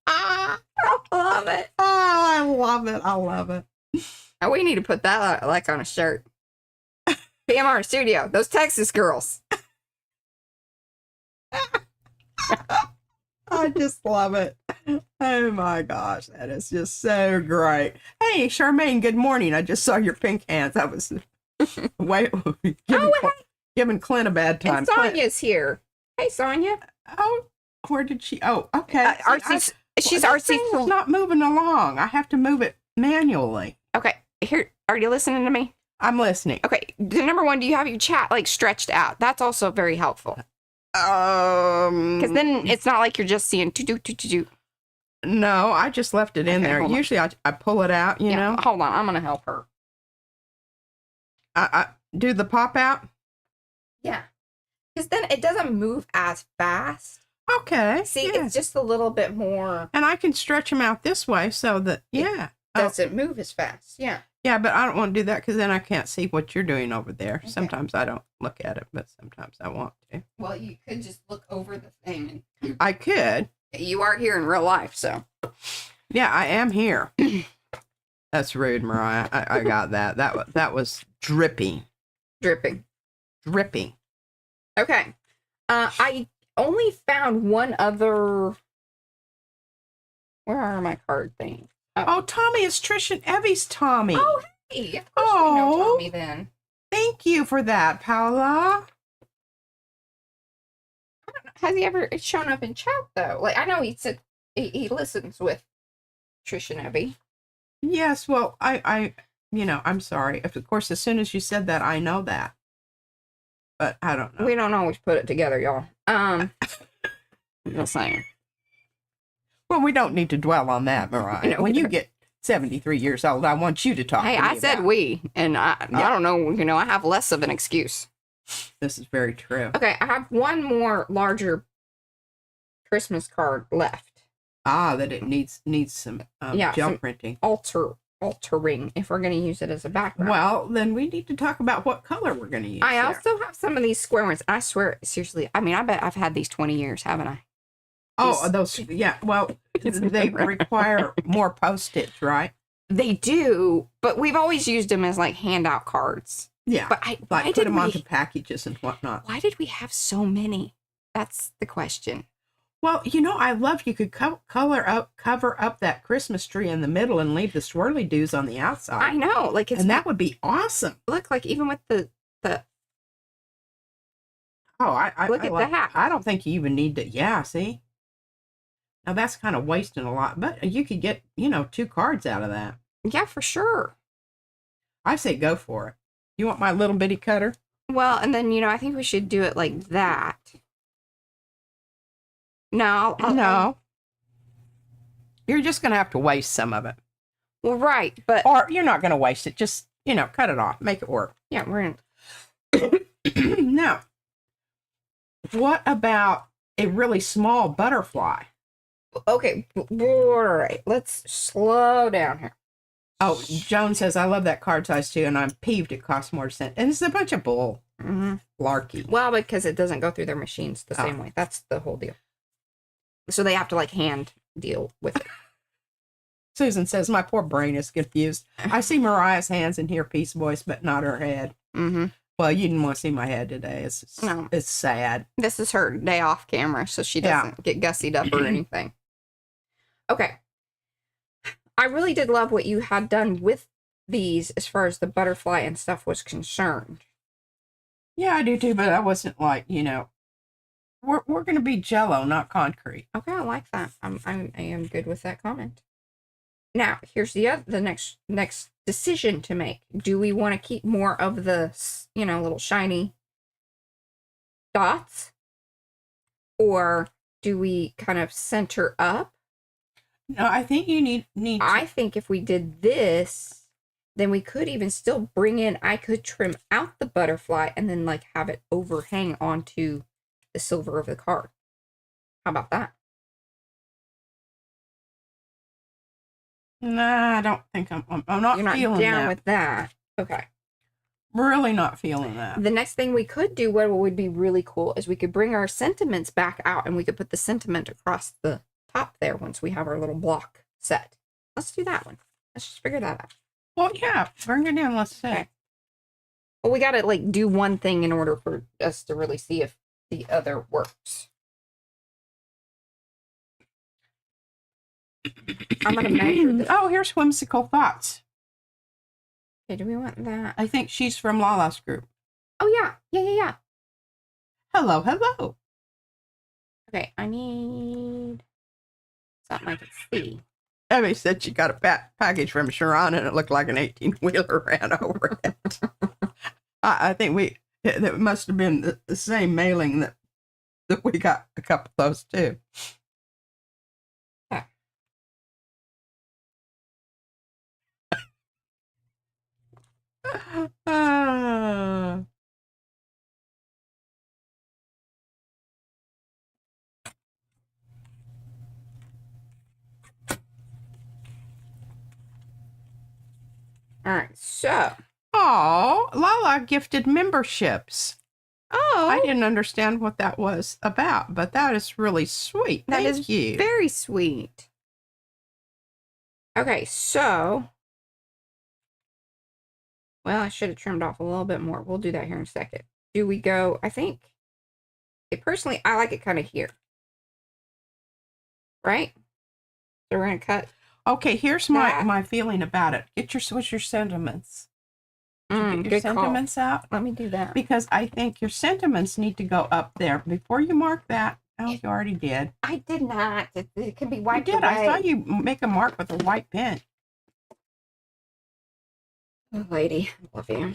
I love it. I love it. Now we need to put that like on a shirt. PMR Studio, those Texas girls. I just love it. Oh my gosh, that is just so great. Hey, Charmaine, good morning. I just saw your pink hands. I was giving Clint a bad time. And Sonia's here. Hey, Sonia. Oh, where did she? Oh, okay. She's Arty Fun. It's not moving along. I have to move it manually. Okay, here. Are you listening to me? I'm listening. Okay, number one, do you have your chat like stretched out? That's also very helpful. Because then it's not like you're just seeing to. No, I just left it in there. Usually I pull it out, you know. Hold on, I'm gonna help her. I do the pop out. Yeah, because then it doesn't move as fast. Okay. See, it's just a little bit more. And I can stretch them out this way so that doesn't move as fast. Yeah. Yeah, but I don't want to do that because then I can't see what you're doing over there. Okay. Sometimes I don't look at it, but sometimes I want to. Well, you could just look over the thing. I could. You are here in real life, so. Yeah, I am here. That's rude, Mariah. I got that. That was dripping. Dripping. Dripping. Okay. I only found one other. Where are my card things? Oh, Tommy is Trish and Evie's Tommy. Oh, hey. Of course we know Tommy then. Thank you for that, Paula. Has he ever shown up in chat though? Like I know he said he listens with Trish and Evie. Yes, well, I'm sorry. Of course, as soon as you said that, I know that. But I don't know. We don't always put it together, y'all. Just saying. Well, we don't need to dwell on that, Mariah. No, When you get 73 years old, I want you to talk to me I said about we, and I don't know, I have less of an excuse. This is very true. Okay, I have one more larger Christmas card left. That it needs some gel some printing. Altering, if we're going to use it as a background. Well, then we need to talk about what color we're going to use. I also have some of these square ones. I swear, seriously, I mean, I bet I've had these 20 years, haven't I? Oh, those, yeah. Well, they require more postage, right? They do, but we've always used them as like handout cards. Yeah, but like put them onto packages and whatnot. Why did we have so many? That's the question. Well, I love you could cover up that Christmas tree in the middle and leave the swirly doos on the outside. I know, like and that would be awesome. Look, like even with the. Oh, I look at the hat. I don't think you even need to. Yeah, see. Now that's kind of wasting a lot, but you could get 2 cards out of that. Yeah, for sure. I say go for it. You want my little bitty cutter? Well, and then I think we should do it like that. No, no. You're just gonna have to waste some of it. Well, right, but or you're not gonna waste it. Just cut it off, make it work. Yeah, we're in. Now, what about a really small butterfly? Okay, all right. Let's slow down here. Oh, Joan says, I love that card size too, and I'm peeved it costs more to send. And it's a bunch of bull. Larky. Well, because it doesn't go through their machines the same way. That's the whole deal. So they have to hand deal with it. Susan says, my poor brain is confused. I see Mariah's hands and hear Peace voice, but not her head. Well, you didn't want to see my head today. It's sad. This is her day off camera, so she doesn't get gussied up or anything. Okay. I really did love what you had done with these as far as the butterfly and stuff was concerned. Yeah, I do too, but I wasn't like, we're going to be Jell-O, not concrete. Okay, I like that. I am good with that comment. Now, here's the next decision to make. Do we want to keep more of the, little shiny dots? Or do we kind of center up? No, I think you need I think if we did this, then we could even still I could trim out the butterfly and then have it overhang onto the silver of the card. How about that? Nah, I don't think I'm not You're feeling not down that. with that. Okay. Really not feeling that. The next thing we could do, what would be really cool, is we could bring our sentiments back out and we could put the sentiment across the top there once we have our little block set. Let's do that one. Let's just figure that out. Well, yeah, bring it in. Let's see. Okay. Well, we got to do one thing in order for us to really see if the other works. I'm going to measure this. Oh, here's Whimsical Thoughts. Okay, do we want that? I think she's from Lala's group. Oh, yeah. Yeah. Hello, hello. Okay, I need something I can see. Emmy said she got a package from Sharon and it looked like an 18-wheeler ran over it. I think it must have been the same mailing that we got a couple of those too. Yeah. All right, so. Oh, Lala gifted memberships. Oh. I didn't understand what that was about, but that is really sweet. Thank you. Very sweet. Okay, so. Well, I should have trimmed off a little bit more. We'll do that here in a second. Do we go? I think. Personally, I like it kind of here. Right? So we're going to cut. Okay, here's my feeling about it. What's your sentiments? Get your sentiments out? Let me do that. Because I think your sentiments need to go up there. Before you mark that, oh, you already did. I did not. It can be wiped away. You did. I saw you make a mark with a white pen. Oh, lady. Love you.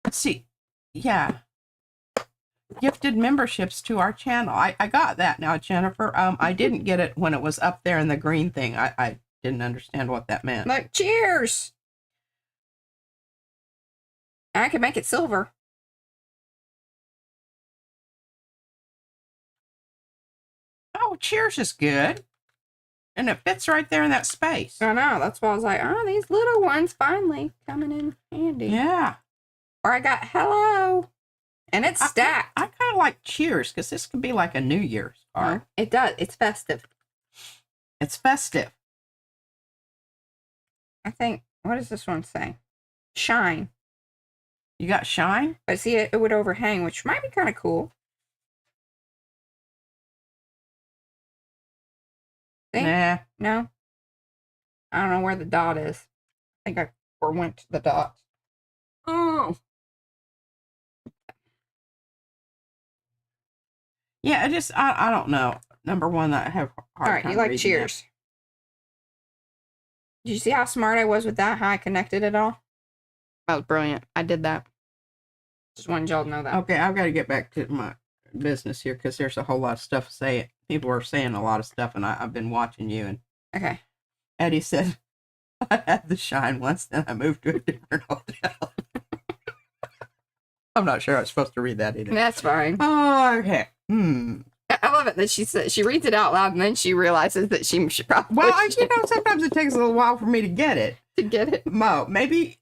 Let's see. Yeah. Gifted memberships to our channel. I got that now, Jennifer. I didn't get it when it was up there in the green thing. I didn't understand what that meant. Like, cheers! I can make it silver. Oh, cheers is good. And it fits right there in that space. I know. That's why I was like, oh, these little ones finally coming in handy. Yeah. Or I got hello. And it's stacked. I kind of like cheers because this could be like a New Year's card. It does. It's festive. It's festive. I think, what does this one say? Shine. You got shine? But see, it would overhang, which might be kind of cool. Think? Nah. No? I don't know where the dot is. I think I went to the dot. Oh. Yeah, I don't know. Number one, I have a hard All right, time you like reading cheers. Did you see how smart I was with that? How I connected it all? That was brilliant. I did that. Just wanted y'all to know that. Okay, I've got to get back to my business here because there's a whole lot of stuff saying. People are saying a lot of stuff, and I've been watching you. And okay. Eddie said, I had the shine once, then I moved to a different hotel. I'm not sure I was supposed to read that either. That's fine. Oh, okay. I love it that she reads it out loud and then she realizes that she should probably. Well, sometimes it takes a little while for me to get it. Mo, maybe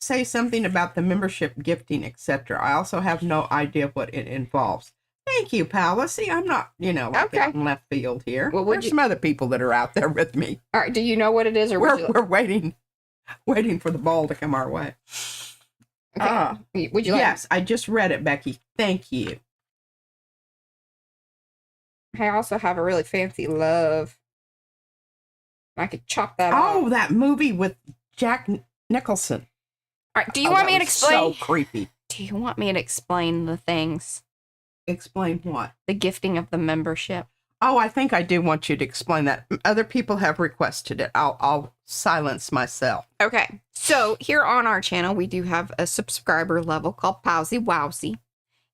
say something about the membership gifting, etc. I also have no idea what it involves. Thank you, Paula. See, I'm not, out in left field here. Well, there's some other people that are out there with me. All right. Do you know what it is, or we're waiting for the ball to come our way. Okay. Would you like? Yes, I just read it, Becky. Thank you. I also have a really fancy love. I could chop that off. Oh, that movie with Jack Nicholson. All right. Do you want me to explain? So creepy. Do you want me to explain the things? Explain what? The gifting of the membership. Oh, I think I do want you to explain that. Other people have requested it. I'll silence myself. Okay. So here on our channel, we do have a subscriber level called Powsy Wowsy.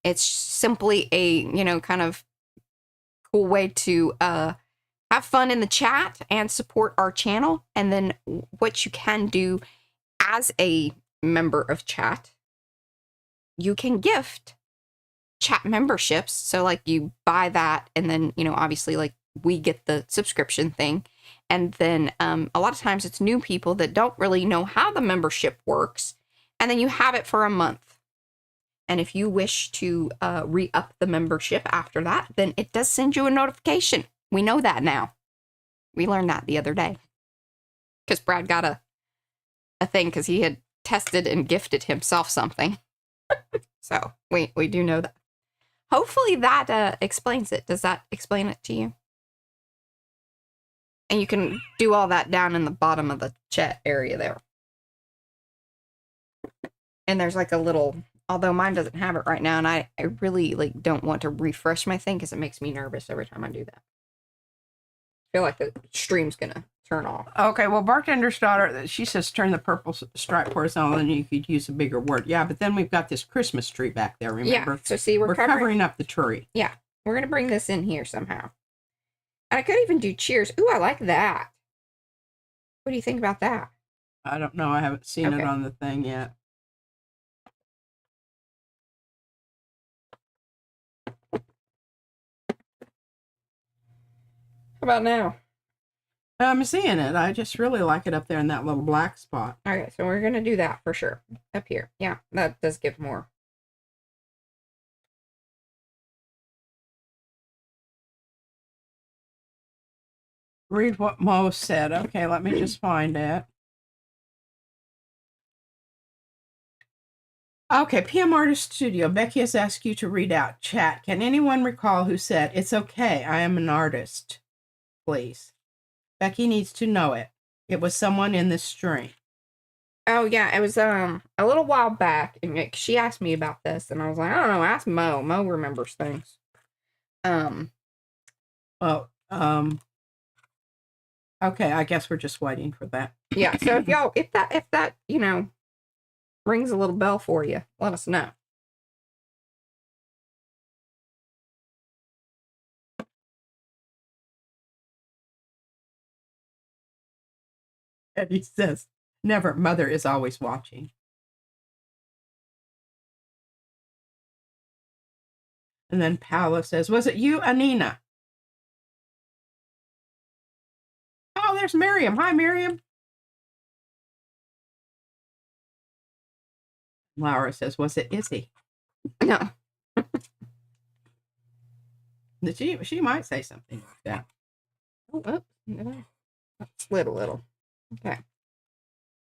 It's simply a, kind of cool way to have fun in the chat and support our channel. And then what you can do as a member of chat, you can gift chat memberships. So like you buy that and then, obviously like we get the subscription thing. And then a lot of times it's new people that don't really know how the membership works. And then you have it for a month. And if you wish to re-up the membership after that, then it does send you a notification. We know that now. We learned that the other day. Because Brad got a thing because he had tested and gifted himself something. So we do know that. Hopefully that explains it. Does that explain it to you? And you can do all that down in the bottom of the chat area there. And there's like a little, although mine doesn't have it right now, and I really don't want to refresh my thing because it makes me nervous every time I do that. I feel like the stream's gonna turn off. Okay, well, Bartender's daughter, she says turn the purple stripe horizontal and you could use a bigger word. Yeah, but then we've got this Christmas tree back there, remember? Yeah, so see, we're covering up the tree. Yeah, we're going to bring this in here somehow. And I could even do cheers. Ooh, I like that. What do you think about that? I don't know. I haven't seen it on the thing yet. How about now? I'm seeing it. I just really like it up there in that little black spot. Okay, so we're gonna do that for sure. Up here. Yeah, that does give more. Read what Mo said. Okay, let me just find it. Okay, PM Artist Studio. Becky has asked you to read out. Chat. Can anyone recall who said, "It's okay, I am an artist"? Please. Becky needs to know it. It was someone in this stream. Oh yeah, it was a little while back, and she asked me about this, and I was like, I don't know, ask Mo. Mo remembers things. Well, okay, I guess we're just waiting for that. Yeah, so if that, rings a little bell for you, let us know. And he says, never, mother is always watching. And then Paula says, was it you, Anina? Oh, there's Miriam. Hi, Miriam. Laura says, was it Izzy? No. She might say something like that. Oh, that slid a little. Okay.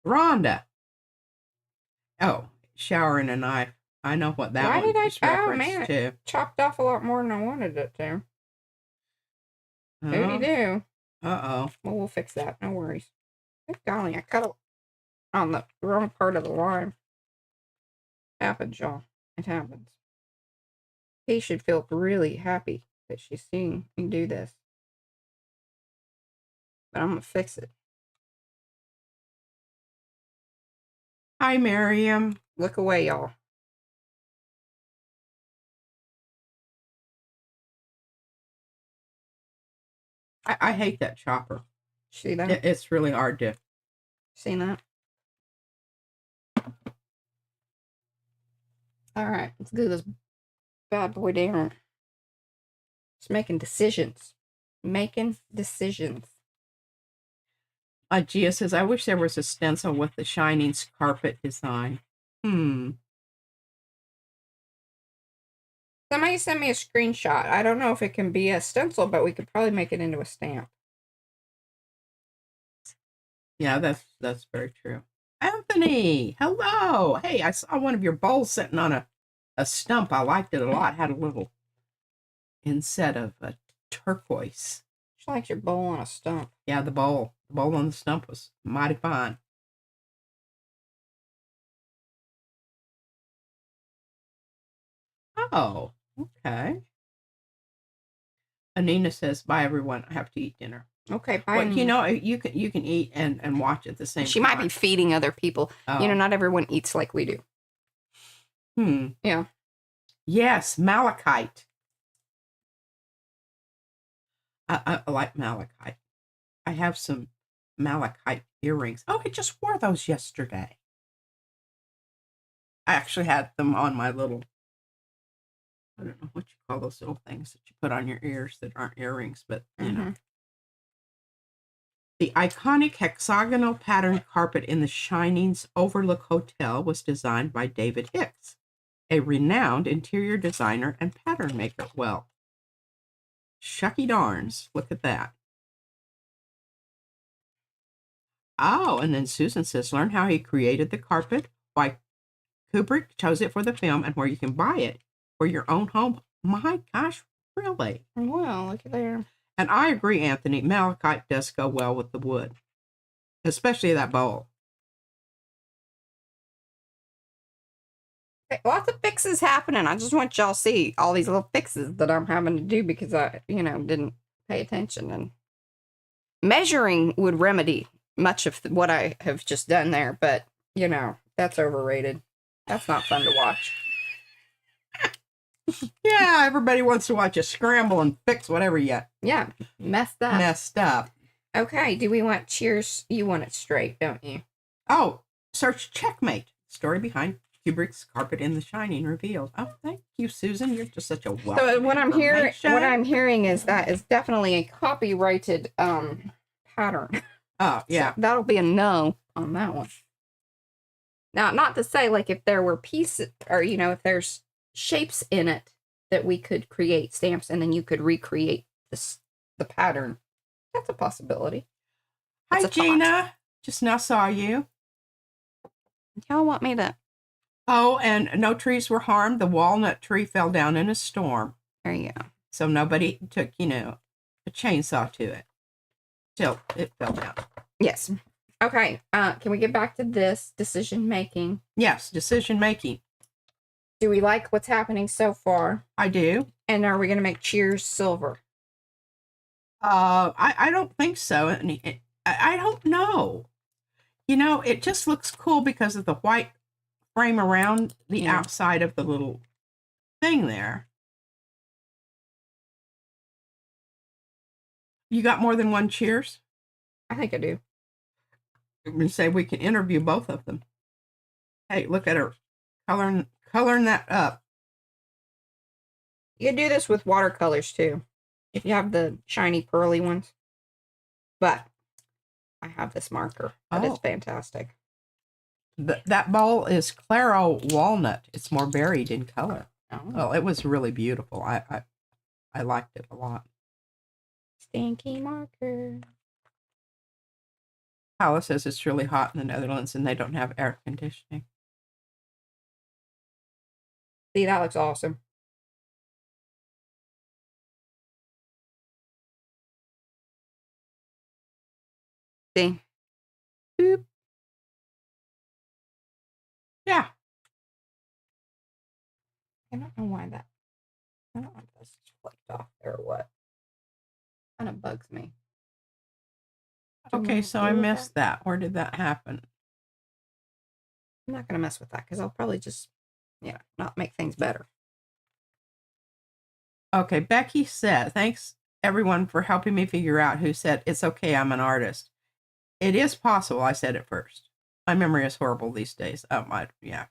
Rhonda. Oh, showering a knife. I know what that Why one did is I? Oh referenced man, to. it chopped off a lot more than I wanted it to. Howdy do. Uh-oh. Well, we'll fix that. No worries. Good golly, I cut on the wrong part of the line. Happens, y'all. It happens. He should feel really happy that she's seeing me do this. But I'm gonna fix it. Hi, Miriam. Look away, y'all. I hate that chopper. See that? It's really hard to. Seen that? Alright, let's do this bad boy down. Just making decisions. Making decisions. Gia says, I wish there was a stencil with the shining carpet design. Somebody sent me a screenshot. I don't know if it can be a stencil, but we could probably make it into a stamp. Yeah, that's very true. Anthony, hello. Hey, I saw one of your bowls sitting on a stump. I liked it a lot. Had a little inset of a turquoise. She likes your bowl on a stump. Yeah, the bowl. The bowl on the stump was mighty fine. Oh, okay. Anina says, bye everyone. I have to eat dinner. Okay, bye. Well, you can eat and watch at the same time. She might be feeding other people. Oh. Not everyone eats like we do. Yeah. Yes, malachite. I like malachite. I have some malachite earrings. Oh, I just wore those yesterday. I actually had them on my little, I don't know what you call those little things that you put on your ears that aren't earrings, but you know. The iconic hexagonal patterned carpet in the Shining's Overlook Hotel was designed by David Hicks, a renowned interior designer and pattern maker. Well, shucky darns, look at that. Oh, and then Susan says, learn how he created the carpet, why Kubrick chose it for the film, and where you can buy it for your own home. My gosh, really? Well, look at there. And I agree, Anthony, malachite does go well with the wood, especially that bowl. Okay, lots of fixes happening. I just want y'all to see all these little fixes that I'm having to do because I, didn't pay attention. And measuring would remedy much of what I have just done there, but, that's overrated. That's not fun to watch. Yeah, everybody wants to watch you scramble and fix whatever you messed up. Okay, do we want cheers? You want it straight, don't you? Oh, search checkmate. Story behind Kubrick's Carpet in the Shining revealed. Oh, thank you, Susan. You're just such a welcome. So what I'm hearing is that is definitely a copyrighted pattern. Oh, yeah. So that'll be a no on that one. Now, not to say like if there were pieces or, if there's shapes in it that we could create stamps and then you could recreate the pattern. That's a possibility. Hi, It's a thought. Gina. Just now saw you. Y'all want me to? Oh, and no trees were harmed. The walnut tree fell down in a storm. There you go. So nobody took, a chainsaw to it till it fell down. Yes. Okay. Can we get back to this decision making? Yes, decision making. Do we like what's happening so far? I do. And are we going to make Cheers silver? I don't think so. I don't know. It just looks cool because of the white frame around the outside of the little thing there. You got more than one Cheers? I think I do. I'm going to say we can interview both of them. Hey, look at her coloring that up. You can do this with watercolors too, if you have the shiny pearly ones. But I have this marker. That is fantastic. That bowl is Claro walnut. It's more varied in color. Oh. Well, it was really beautiful. I liked it a lot. Stinky marker. Paula says it's really hot in the Netherlands and they don't have air conditioning. See, that looks awesome. See? Boop. Yeah. I don't know why that. I don't know if that's flicked off there or what. Kind of bugs me. Okay, so I missed that. Where did that happen? I'm not going to mess with that because I'll probably just, not make things better. Okay, Becky said, thanks everyone for helping me figure out who said, it's okay, I'm an artist. It is possible I said it first. My memory is horrible these days. Yeah.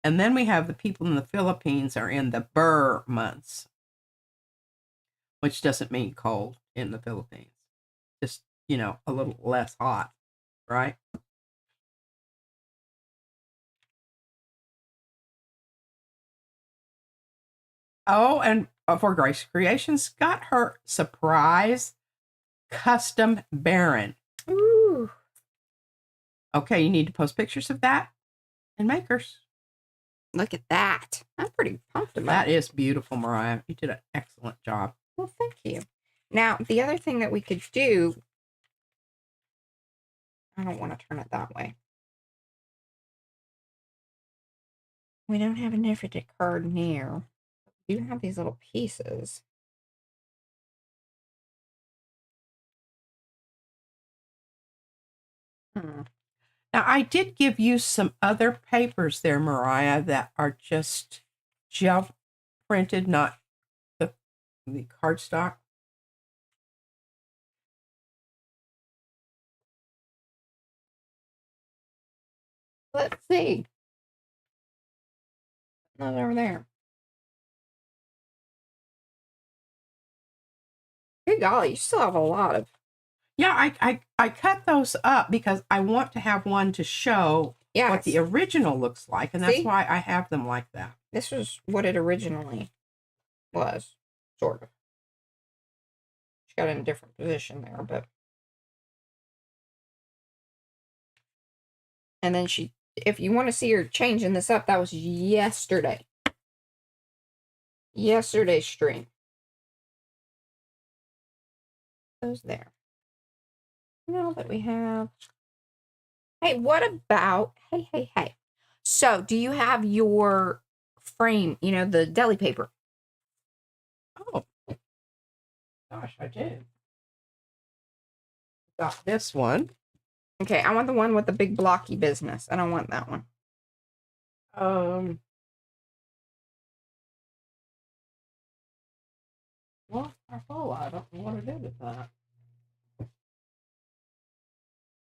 And then we have the people in the Philippines are in the Burr months, which doesn't mean cold in the Philippines. Just, a little less hot, right? Oh, and for Grace Creations, got her surprise custom Baron. Ooh. Okay, you need to post pictures of that and makers. Look at that. I'm pretty pumped about That is beautiful, Mariah. You did an excellent job. Well, thank you. Now, the other thing that we could do, I don't want to turn it that way. We don't have an infinite card near. We do have these little pieces. Now, I did give you some other papers there, Mariah, that are just gel printed, not the cardstock. Let's see. Not over there. Good golly, you still have a lot of. Yeah, I cut those up because I want to have one to show what the original looks like, and that's why I have them like that. This was what it originally was, sort of. She got in a different position there, but. And then if you want to see her changing this up, that was yesterday. Yesterday's stream. Those there. Now that we have. Hey, what about. Hey. So, do you have your frame, the deli paper? Oh. Gosh, I do. Got this one. Okay, I want the one with the big blocky business. I don't want that one. Well, I don't know what to do with that.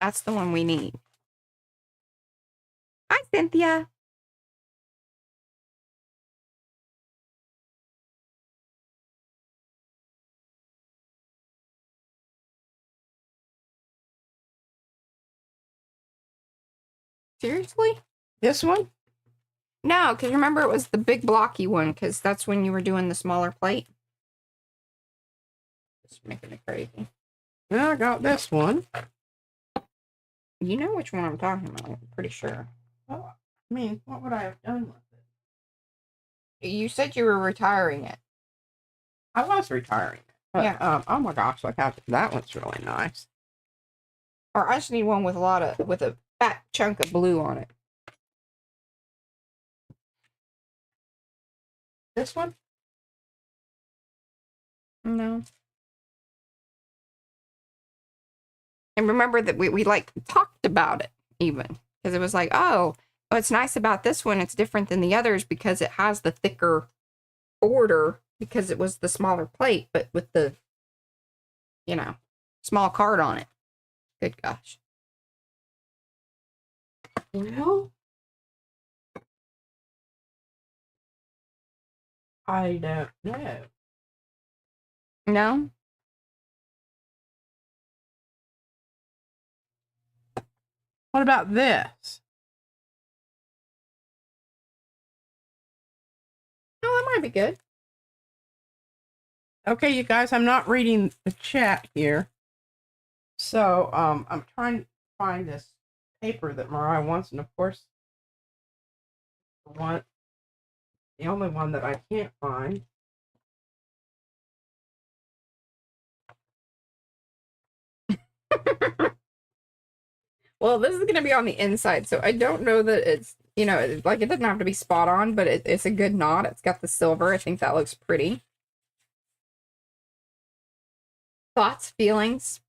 That's the one we need. Hi, Cynthia. Seriously? This one? No, because remember it was the big blocky one, because that's when you were doing the smaller plate. Just making it crazy. Now I got this one. You know which one I'm talking about, I'm pretty sure. Oh, I mean, what would I have done with it? You said you were retiring it. I was retiring it. But, Yeah. oh my gosh, look how that one's really nice. Or I just need one with a fat chunk of blue on it. This one? No. And remember that we like talked about it even. Because it was like, oh, what's nice about this one, it's different than the others because it has the thicker border because it was the smaller plate, but with the, you know, small card on it. Good gosh. Well, I don't know. No? What about this? Oh, that might be good. Okay, you guys, I'm not reading the chat here. So, I'm trying to find this paper that Mariah wants, and of course, the only one that I can't find. Well, this is going to be on the inside, so I don't know that it's, you know, like it doesn't have to be spot on, but it's a good knot. It's got the silver. I think that looks pretty. Thoughts, feelings?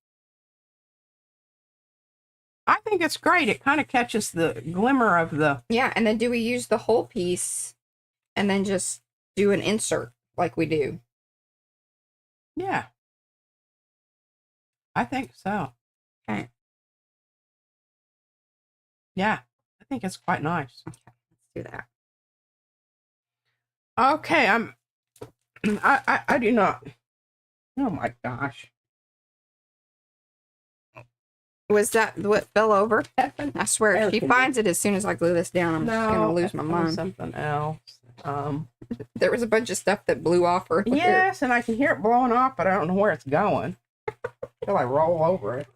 I think it's great. It kind of catches the glimmer of the... Yeah, and then do we use the whole piece and then just do an insert like we do? Yeah. I think so. Okay. Yeah, I think it's quite nice. Okay, let's do that. Okay, I do not. Oh my gosh. Was that what fell over? I swear, if she Everything. finds it as soon as I glue this down, I'm just gonna lose my that was mind. something else. There was a bunch of stuff that blew off earlier. Yes, and I can hear it blowing off, but I don't know where it's going. Till I roll over it.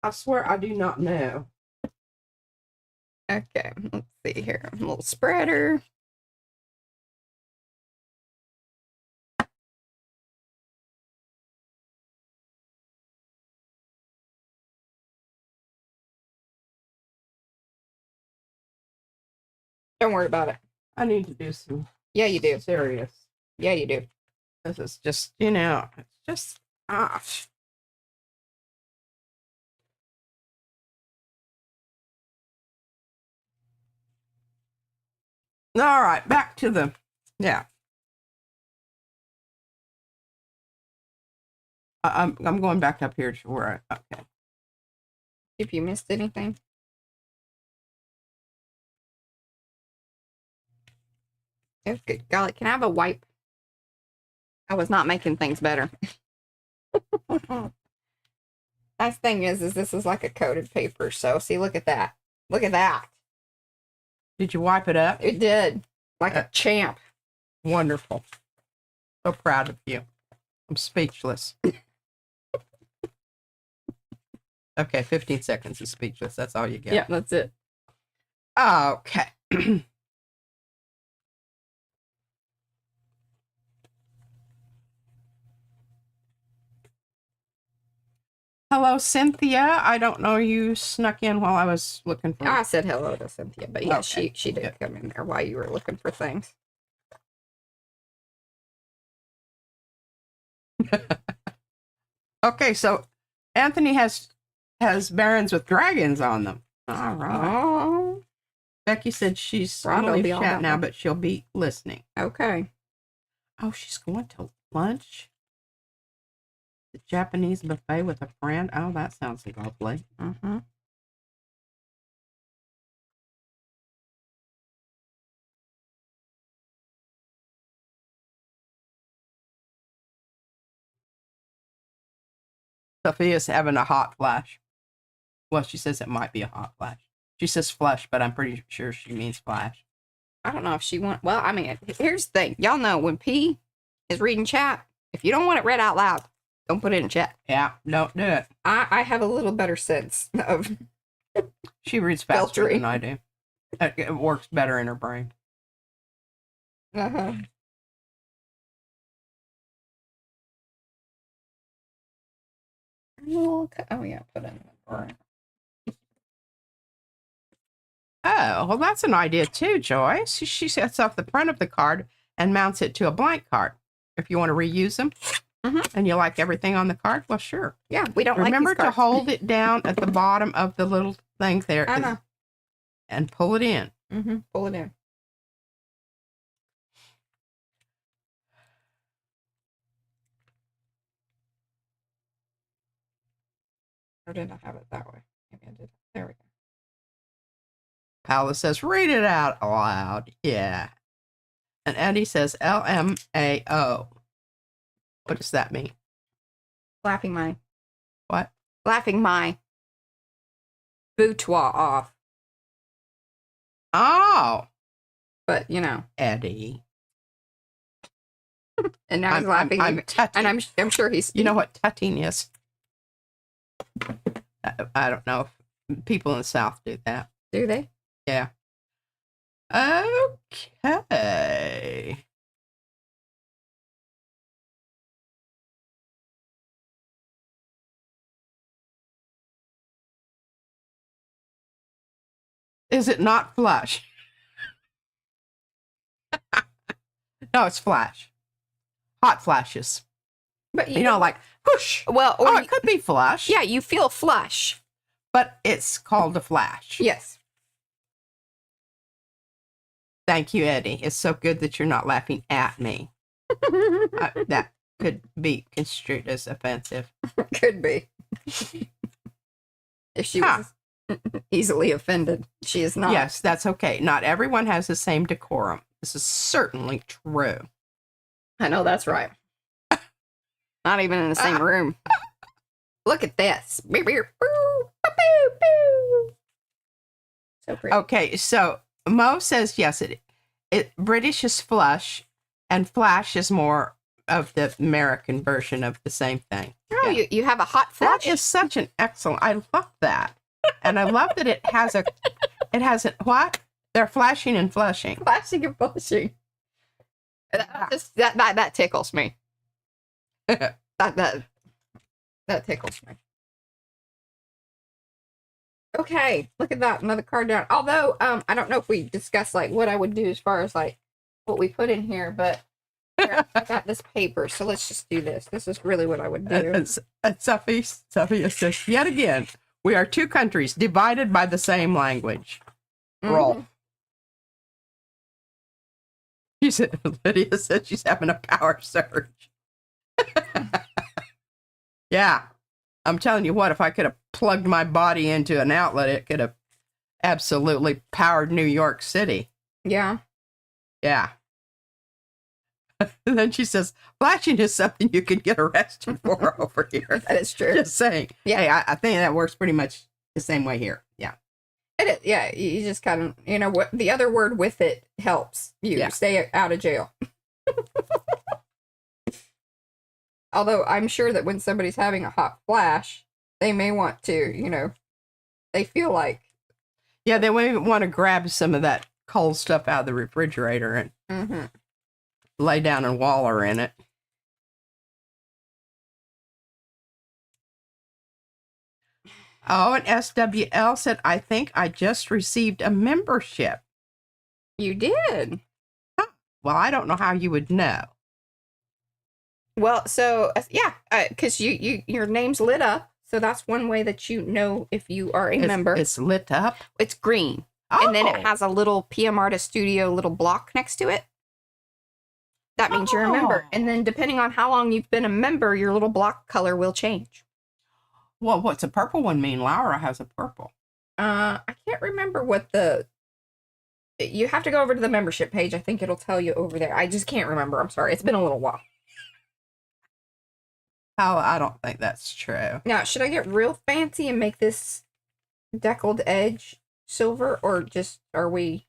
I swear I do not know. Okay, let's see here. A little spreader. Don't worry about it. I need to do some Yeah, you do. serious. Yeah, you do. This is just, you know, it's just, gosh. All right, back to the, yeah. I'm going back up here to where I, okay. If you missed anything. Oh, good golly, can I have a wipe? I was not making things better. Nice thing is this is like a coated paper. So see, look at that. Look at that. Did you wipe it up? It did. Like a champ. Wonderful. So proud of you. I'm speechless. Okay, 15 seconds is speechless. That's all you get. Yeah, that's it. Okay. Hello, Cynthia. I don't know, you snuck in while I was looking for... I said hello to Cynthia, but yeah, Okay, she did good. come in there while you were looking for things. Okay, so Anthony has barons with dragons on them. All right. Oh, Becky said she's Right, going I'll to be leave all chat about now, that. but she'll be listening. okay. Oh, she's going to lunch? The Japanese buffet with a friend? Oh, that sounds lovely. Mm-hmm. Sophia's having a hot flash. Well, she says it might be a hot flash. She says flush, but I'm pretty sure she means flash. I don't know if she want. Well, I mean, here's the thing. Y'all know when P is reading chat, if you don't want it read out loud, don't put it in chat. Yeah, don't do it. I have a little better sense of. She reads faster filtering. than I do. It works better in her brain. Uh-huh. Oh yeah, put in the Oh, well, that's an idea too, Joyce. She sets off the front of the card and mounts it to a blank card. If you want to reuse them and you like everything on the card, well, sure. Yeah, we don't Remember like these to cards. hold it down at the bottom of the little thing there I know. and pull it in. Pull it in. Or did I have it that way? Maybe I did. There we go. Paula says, read it out aloud. Yeah. And Eddie says, LMAO. What does that mean? Laughing my. What? Laughing my boudoir off. Oh. But, you know. Eddie. And now he's laughing. I'm tutting. And I'm sure he's. You know what tutting is? I don't know if people in the South do that. Do they? Yeah. Okay. Is it not flush? No, it's flash. Hot flashes. But You know, like whoosh. well, or Oh, it could be flush. yeah, you feel flush. But it's called a flash. Yes. Thank you, Eddie. It's so good that you're not laughing at me. That could be construed as offensive. Could be. If she was easily offended, she is not. Yes, that's okay. Not everyone has the same decorum. This is certainly true. I know that's right. Not even in the same room. Look at this. Beep, beep, boo, boo, boo. So pretty. Okay, so Mo says yes. It British is flush, and flash is more of the American version of the same thing. Oh, Yeah. you have a hot flush? That is such an excellent. I love that, and I love that it has a. It has a what? They're flashing and flushing. Flashing and flushing. That tickles me. That tickles me. Okay, look at that. Another card down. Although, I don't know if we discussed like what I would do as far as like what we put in here, but here, I got this paper, so let's just do this. This is really what I would do. Sophia says, yet again, we are two countries divided by the same language. Roll. She said, Lydia said she's having a power surge. Yeah. I'm telling you what, if I could have plugged my body into an outlet, it could have absolutely powered New York City. Yeah. Yeah. And then she says, flashing is something you can get arrested for over here. That is true. Just saying. Yeah. Hey, I think that works pretty much the same way here. Yeah. It is, yeah, you just kind of, you know, what the other word with it helps you stay out of jail. Although I'm sure that when somebody's having a hot flash, they may want to, you know, they feel like. Yeah, they may want to grab some of that cold stuff out of the refrigerator and lay down and waller in it. Oh, and SWL said, I think I just received a membership. You did? Huh. Well, I don't know how you would know. Well, so, yeah, because your name's lit up. So that's one way that you know if you are a member. It's lit up? It's green. Oh. And then it has a little PM Artist Studio little block next to it. That means you're a member. And then depending on how long you've been a member, your little block color will change. Well, what's a purple one mean? Laura has a purple. I can't remember what you have to go over to the membership page. I think it'll tell you over there. I just can't remember. I'm sorry. It's been a little while. Oh, I don't think that's true. Now, should I get real fancy and make this deckled edge silver, or just are we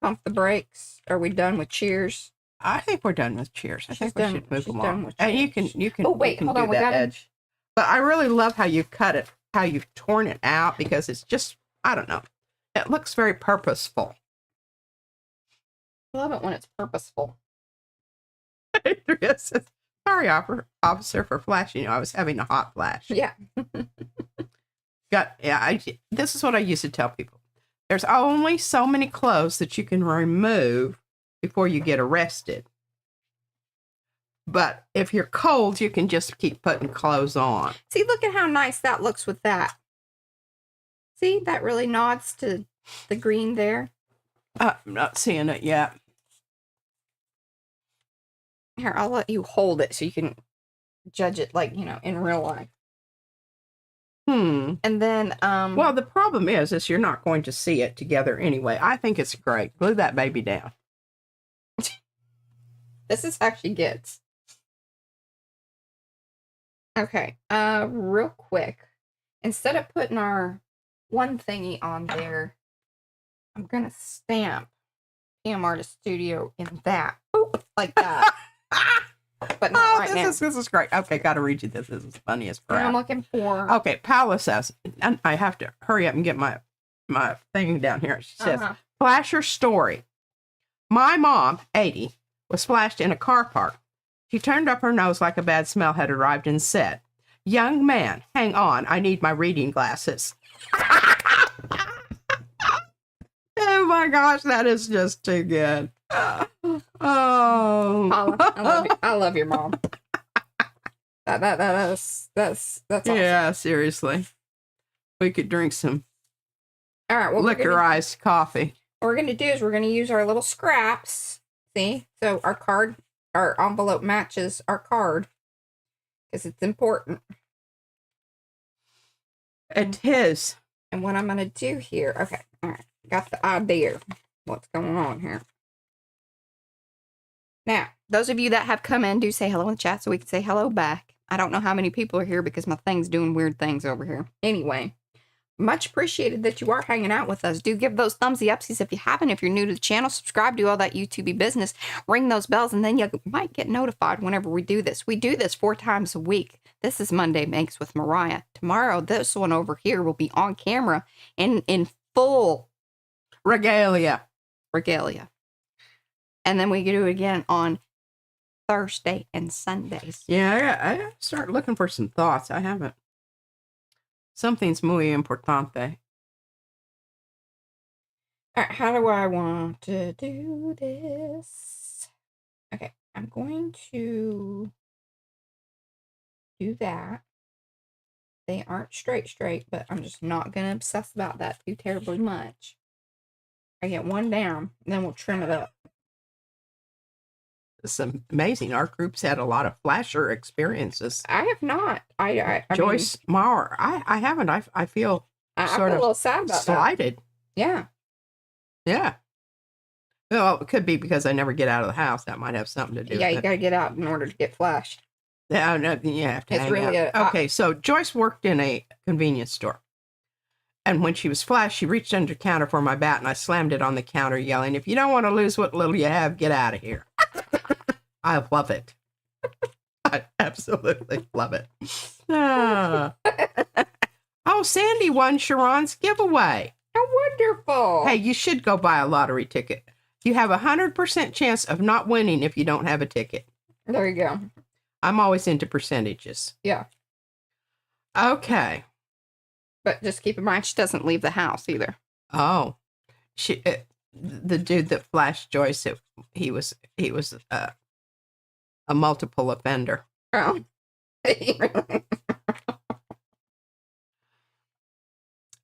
pump the brakes? Are we done with cheers? I think we're done with cheers. I think we should move she's along. done with And you cheers. can. Oh, wait, you can hold do on, we that gotta- edge. But I really love how you cut it, how you've torn it out, because it's just, I don't know. It looks very purposeful. I love it when it's purposeful. Yes. Sorry, officer, for flashing you. I was having a hot flash. Yeah. This is what I used to tell people. There's only so many clothes that you can remove before you get arrested. But if you're cold, you can just keep putting clothes on. See, look at how nice that looks with that. See, that really nods to the green there. I'm not seeing it yet. Here, I'll let you hold it so you can judge it, like, in real life. And then, well, the problem is you're not going to see it together anyway. I think it's great. Glue that baby down. this is how she gets. Okay, real quick. Instead of putting our one thingy on there, I'm gonna stamp PM Artist Studio in that. Boop, like that. But not right now. This is great. Okay, gotta read you this. This is funny as crap. I'm looking for. Okay, Paula says, and I have to hurry up and get my thing down here. She says, Flasher story. My mom, 80, was flashed in a car park. She turned up her nose like a bad smell had arrived and said, "Young man, hang on, I need my reading glasses." Oh my gosh, that is just too good. Oh, Paula, I love your mom. That's awesome. Yeah, seriously. We could drink some All right, well, liquorized coffee. What we're gonna do is we're gonna use our little scraps. See, so our envelope matches our card because it's important. It is. And what I'm gonna do here, okay, all right, got the idea what's going on here. Now, those of you that have come in, do say hello in the chat so we can say hello back. I don't know how many people are here because my thing's doing weird things over here. Anyway, much appreciated that you are hanging out with us. Do give those thumbsy upsies if you haven't. If you're new to the channel, subscribe, do all that YouTube business, ring those bells, and then you might get notified whenever we do this. We do this 4 times a week. This is Monday Makes with Mariah. Tomorrow, this one over here will be on camera in full regalia. And then we do it again on Thursday and Sundays. Yeah, I gotta start looking for some thoughts. I haven't. Something's muy importante. All right, how do I want to do this? Okay, I'm going to do that. They aren't straight, but I'm just not going to obsess about that too terribly much. I get one down, then we'll trim it up. It's amazing. Our group's had a lot of flasher experiences. I have not. I Joyce Maurer. I haven't. I feel I sort feel of a little sad about slighted. that. Yeah. Yeah. Well, it could be because I never get out of the house. That might have something to do with it. Yeah, you got to get out in order to get flashed. Yeah, no, you have to It's hang really out. Okay, so Joyce worked in a convenience store. And when she was flashed, she reached under the counter for my bat, and I slammed it on the counter, yelling, "If you don't want to lose what little you have, get out of here." I love it. I absolutely love it. Ah. Oh, Sandy won Sharon's giveaway. How wonderful. Hey, you should go buy a lottery ticket. You have 100% chance of not winning if you don't have a ticket. There you go. I'm always into percentages. Yeah. Okay. But just keep in mind, she doesn't leave the house either. Oh, the dude that flashed Joyce, he was a multiple offender. Oh.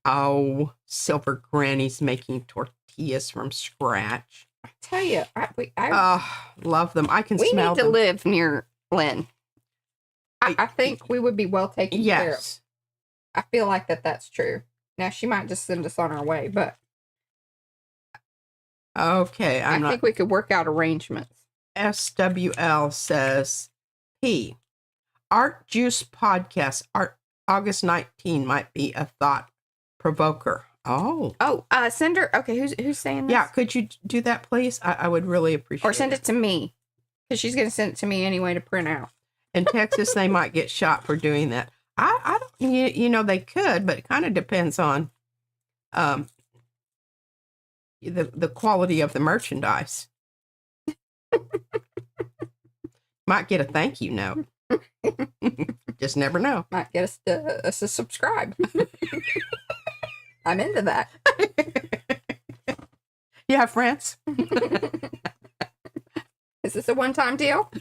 Oh, Silver Granny's making tortillas from scratch. I tell you, I love them. I can we smell need to them. live near Lynn. I think we would be well taken care of. Yes. I feel like that's true. Now, she might just send us on our way, but Okay, I think we could work out arrangements. SWL says, P. Art Juice Podcast. August 19 might be a thought provoker. Oh. Send her. Okay, who's saying this? Yeah, could you do that, please? I would really appreciate it. Or send it to me, because she's going to send it to me anyway to print out. In Texas, they might get shot for doing that. I don't, they could, but it kind of depends on the quality of the merchandise. Might get a thank you note. Just never know. Might get us to subscribe. I'm into that. Yeah, France. Is this a one-time deal?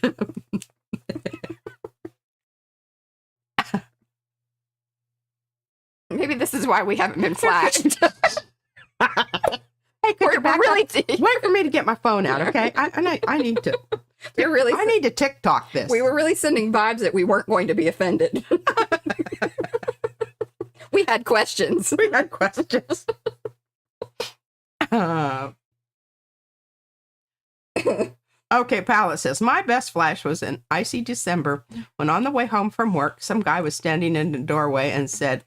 Maybe this is why we haven't been flashed. Hey, could you back up? Wait for me to get my phone out, okay? I need to. I need to TikTok this. We were really sending vibes that we weren't going to be offended. We had questions. Okay, Pallet says, my best flash was in icy December when on the way home from work, some guy was standing in the doorway and said,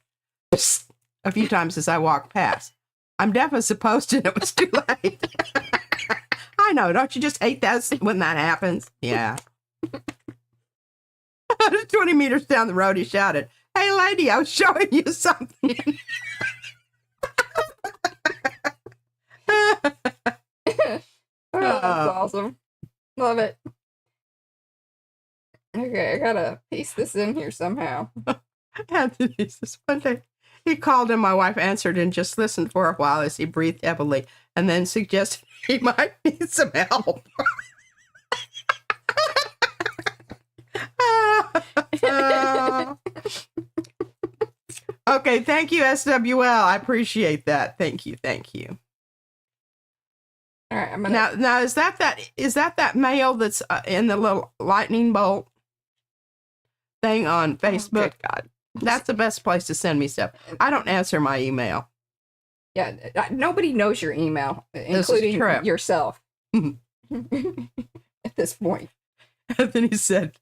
"Psst," a few times as I walked past. I'm deaf as a post and it was too late. I know, don't you just hate that when that happens? Yeah. 20 meters down the road, he shouted, "Hey, lady, I was showing you something." Oh, that's awesome. Love it. Okay, I gotta piece this in here somehow. Anthony says, one day he called and my wife answered and just listened for a while as he breathed heavily and then suggested he might need some help. Okay, thank you, SWL. I appreciate that. Thank you. All right, I'm gonna... Now is that mail that's in the little lightning bolt thing on Facebook? Oh, good God. That's the best place to send me stuff. I don't answer my email. Yeah, nobody knows your email, including yourself. At this point. And then he said,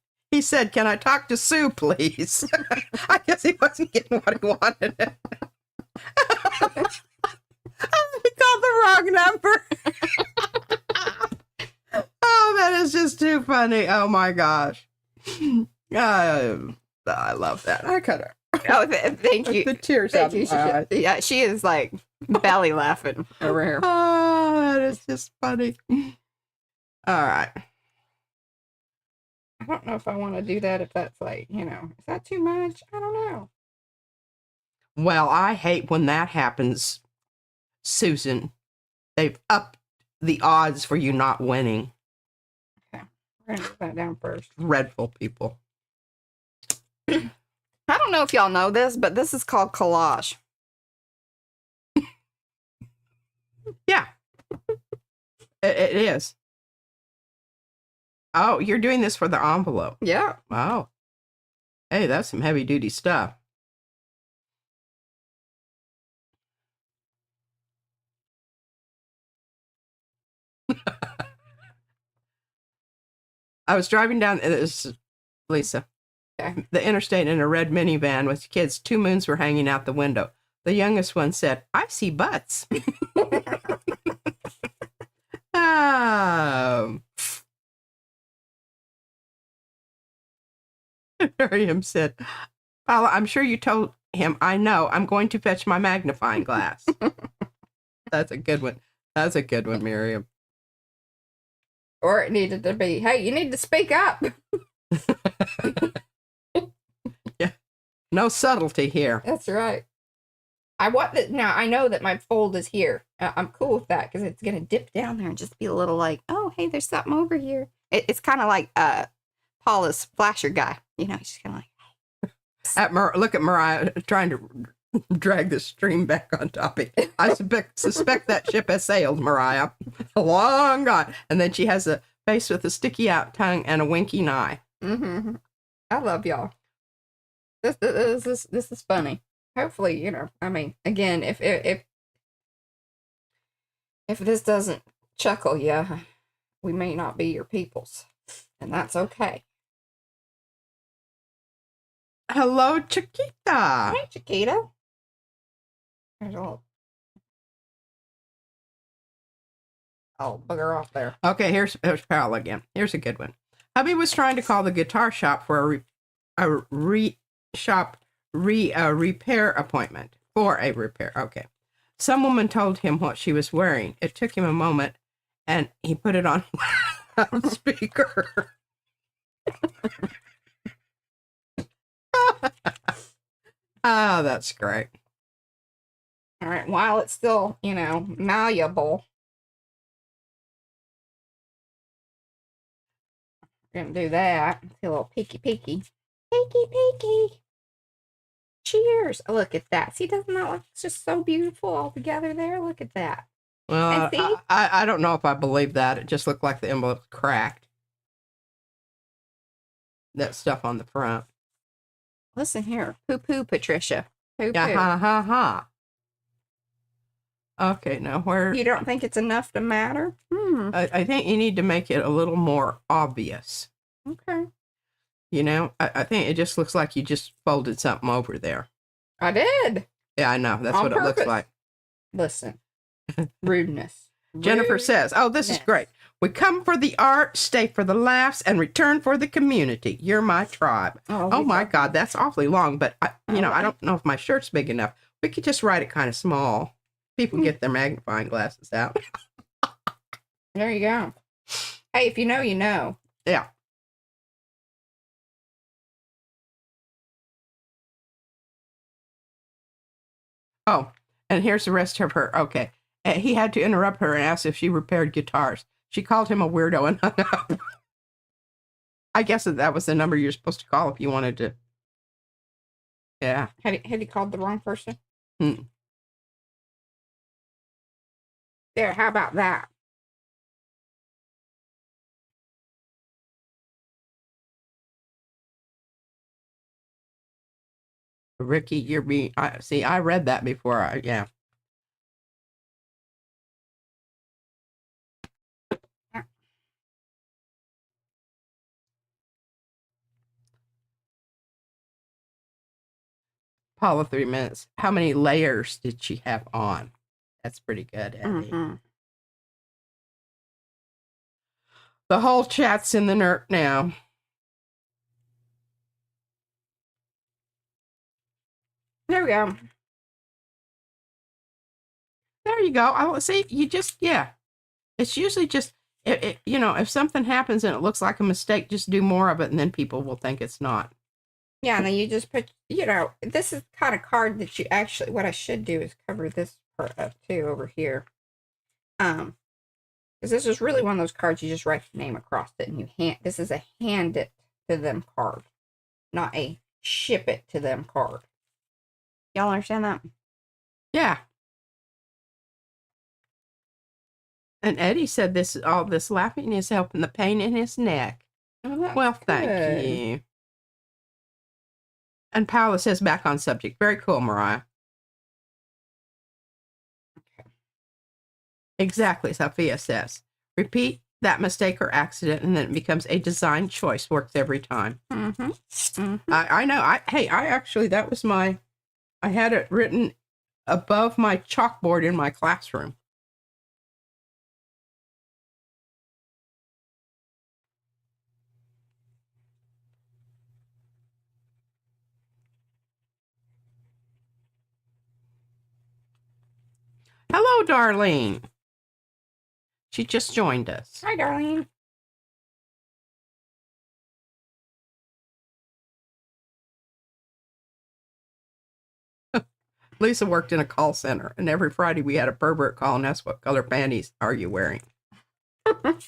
"Can I talk to Sue, please?" I guess he wasn't getting what he wanted. He called the wrong number. Oh, that is just too funny. Oh my gosh. I love that. I kind of. Oh, thank you. The tears out of my eyes. Yeah, she is like belly laughing over here. Oh, that is just funny. All right. I don't know if I want to do that. If that's like, is that too much? I don't know. Well, I hate when that happens, Susan. They've upped the odds for you not winning. Okay, we're gonna put that down first. Dreadful people. I don't know if y'all know this, but this is called collage. Yeah. It is. Oh, you're doing this for the envelope. Yeah. Wow. Hey, that's some heavy duty stuff. I was driving down, this is Lisa, Okay. the interstate in a red minivan with kids. 2 moons were hanging out the window. The youngest one said, "I see butts." Miriam said, "Paula, I'm sure you told him, I know, I'm going to fetch my magnifying glass." That's a good one. That's a good one, Miriam. Or it needed to be, "Hey, you need to speak up." Yeah. No subtlety here. That's right. Now I know that my fold is here. I'm cool with that because it's gonna dip down there and just be a little like, "Oh, hey, there's something over here." It's kind of like Paula's flasher guy. He's just kind of like. Look at Mariah trying to drag the stream back on topic. I suspect that ship has sailed, Mariah. Long gone. And then she has a face with a sticky out tongue and a winking eye. Mm-hmm. I love y'all. This is funny. Hopefully, again, if this doesn't chuckle you, we may not be your peoples, and that's okay. Hello, Chiquita. Hey, Chiquita. There's a little... Oh, bugger off there. Okay, here's Powell again. Here's a good one. Hubby was trying to call the guitar shop for a repair appointment. For a repair. Okay. Some woman told him what she was wearing. It took him a moment, and he put it on loudspeaker. Oh, that's great. All right, while it's still, malleable, we're going to do that. See a little peeky. Peeky. Cheers. Oh, look at that. See, doesn't that look just so beautiful all together there? Look at that. Well, And see? I don't know if I believe that. It just looked like the envelope cracked. That stuff on the front. Listen here. Poo-poo, Patricia. Poo-poo. Yeah, ha. Okay, now where... You don't think it's enough to matter? I think you need to make it a little more obvious. Okay. I think it just looks like you just folded something over there. I did. Yeah, I know. That's On what it looks purpose. like. Listen. Rudeness. Jennifer says, oh, this is great. We come for the art, stay for the laughs, and return for the community. You're my tribe. Oh my God, that's awfully long. But, I don't know if my shirt's big enough. We could just write it kind of small. People get their magnifying glasses out. There you go. Hey, if you know, you know. Yeah. Oh, and here's the rest of her. Okay. He had to interrupt her and ask if she repaired guitars. She called him a weirdo and hung up. I guess that was the number you're supposed to call if you wanted to. Yeah. Had he called the wrong person? There, how about that? Ricky, you're being... I read that before. Yeah. Paula, 3 minutes. How many layers did she have on? That's pretty good, Eddie. The whole chat's in the NERT now. There we go. There you go. I see. You just, yeah. It's usually just, if something happens and it looks like a mistake, just do more of it, and then people will think it's not. Yeah, and then you just put, this is the kind of card that you actually, what I should do is cover this part up too over here. Because this is really one of those cards you just write your name across it, and this is a hand it to them card, not a ship it to them card. Y'all understand that? Yeah. And Eddie said all this laughing is helping the pain in his neck. Oh, well, thank you. And Paula says, back on subject. Very cool, Mariah. Okay. Exactly, Sophia says. Repeat that mistake or accident, and then it becomes a design choice. Works every time. I know. That was I had it written above my chalkboard in my classroom. Hello, Darlene. She just joined us. Hi, Darlene. Lisa worked in a call center, and every Friday we had a pervert call and ask, what color panties are you wearing?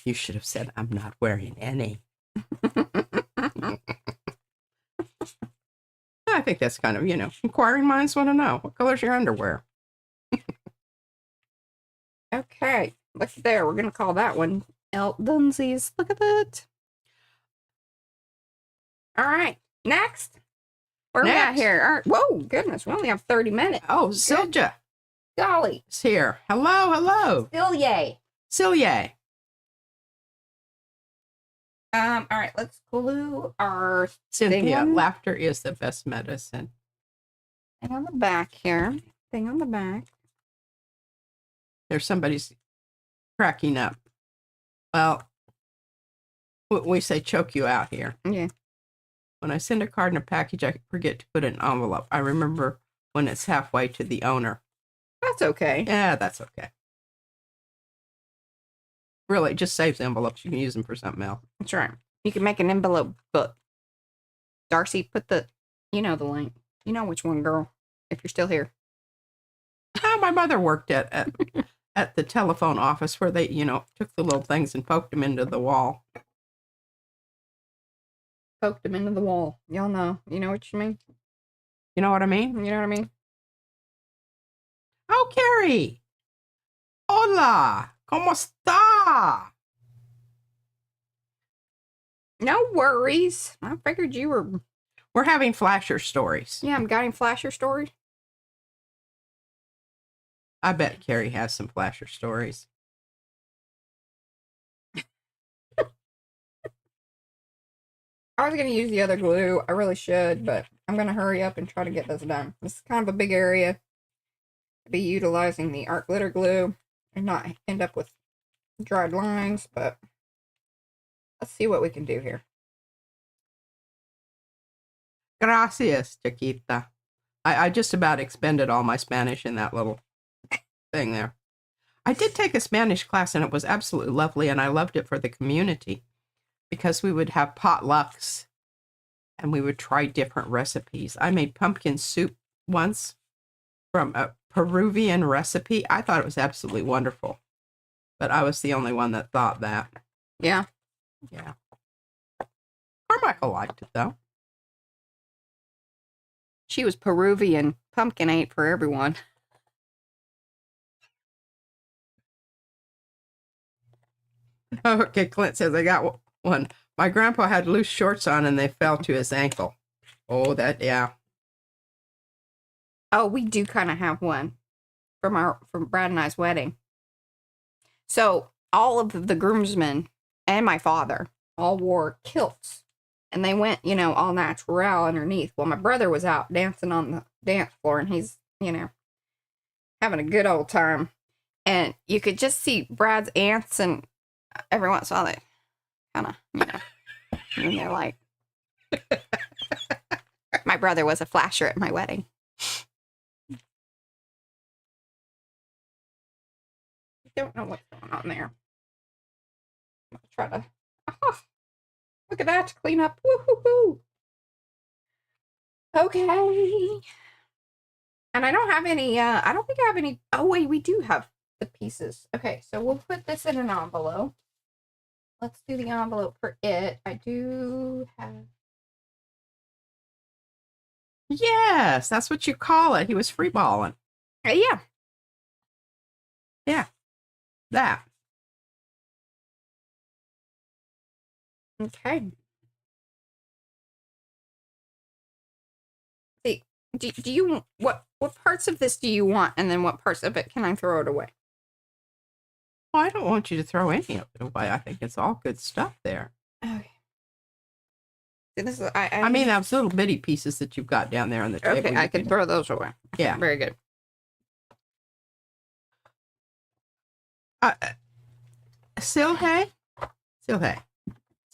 You should have said, I'm not wearing any. I think that's kind of, inquiring minds want to know. What color's your underwear? Okay, look there. We're going to call that one Dunsies. Look at that. All right, next. Where are we at here? All right. Whoa, goodness, we only have 30 minutes. Oh, Silja. Golly. It's here. Hello. Still yay. Silja. All right, let's glue our Cynthia, thing laughter is the best medicine. thing on the back here. Thing on the back. There's somebody's cracking up. Well, we say choke you out here. Yeah. When I send a card in a package, I forget to put it in an envelope. I remember when it's halfway to the owner. That's okay. Yeah, that's okay. Really, it just saves envelopes. You can use them for something else. That's right. You can make an envelope book. Darcy, put the, you know the link. You know which one, girl, if you're still here. My mother worked at the telephone office where they, took the little things and poked them into the wall. Poked them into the wall. Y'all know. You know what you mean? You know what I mean? You know what I mean? Oh, Carrie. Hola. ¿Cómo está? No worries. I figured you were... We're having flasher stories. Yeah, I'm getting flasher stories. I bet Carrie has some flasher stories. I was going to use the other glue. I really should, but I'm going to hurry up and try to get this done. This is kind of a big area to be utilizing the art glitter glue and not end up with dried lines, but let's see what we can do here. Gracias, Chiquita. I just about expended all my Spanish in that little thing there. I did take a Spanish class and it was absolutely lovely, and I loved it for the community because we would have potlucks and we would try different recipes. I made pumpkin soup once from a Peruvian recipe. I thought it was absolutely wonderful, but I was the only one that thought that. Yeah. Yeah. Carmichael liked it, though. She was Peruvian. Pumpkin ain't for everyone. Okay, Clint says, I got one. My grandpa had loose shorts on and they fell to his ankle. Oh, yeah. Oh, we do kind of have one from Brad and I's wedding. So all of the groomsmen and my father all wore kilts. And they went, all natural underneath. Well, my brother was out dancing on the dance floor, and he's, having a good old time. And you could just see Brad's aunts, and every once in a while they kind of, and they're like, my brother was a flasher at my wedding. I don't know what's going on there. I'm going to try to, look at that to clean up. Woo-hoo-hoo. Okay. And I don't have any, I don't think I have any. Oh, wait, we do have the pieces. Okay, so we'll put this in an envelope. Let's do the envelope for it. I do have. Yes, that's what you call it. He was freeballing. Yeah. Yeah. That. Okay. See, do you, what parts of this do you want, and then what parts of it can I throw it away? Well, I don't want you to throw any of it away. I think it's all good stuff there. Okay. See, this is, I mean, those little bitty pieces that you've got down there on the table. Okay, I can throw those away. Okay, yeah. Very good. Silhe? Silhe.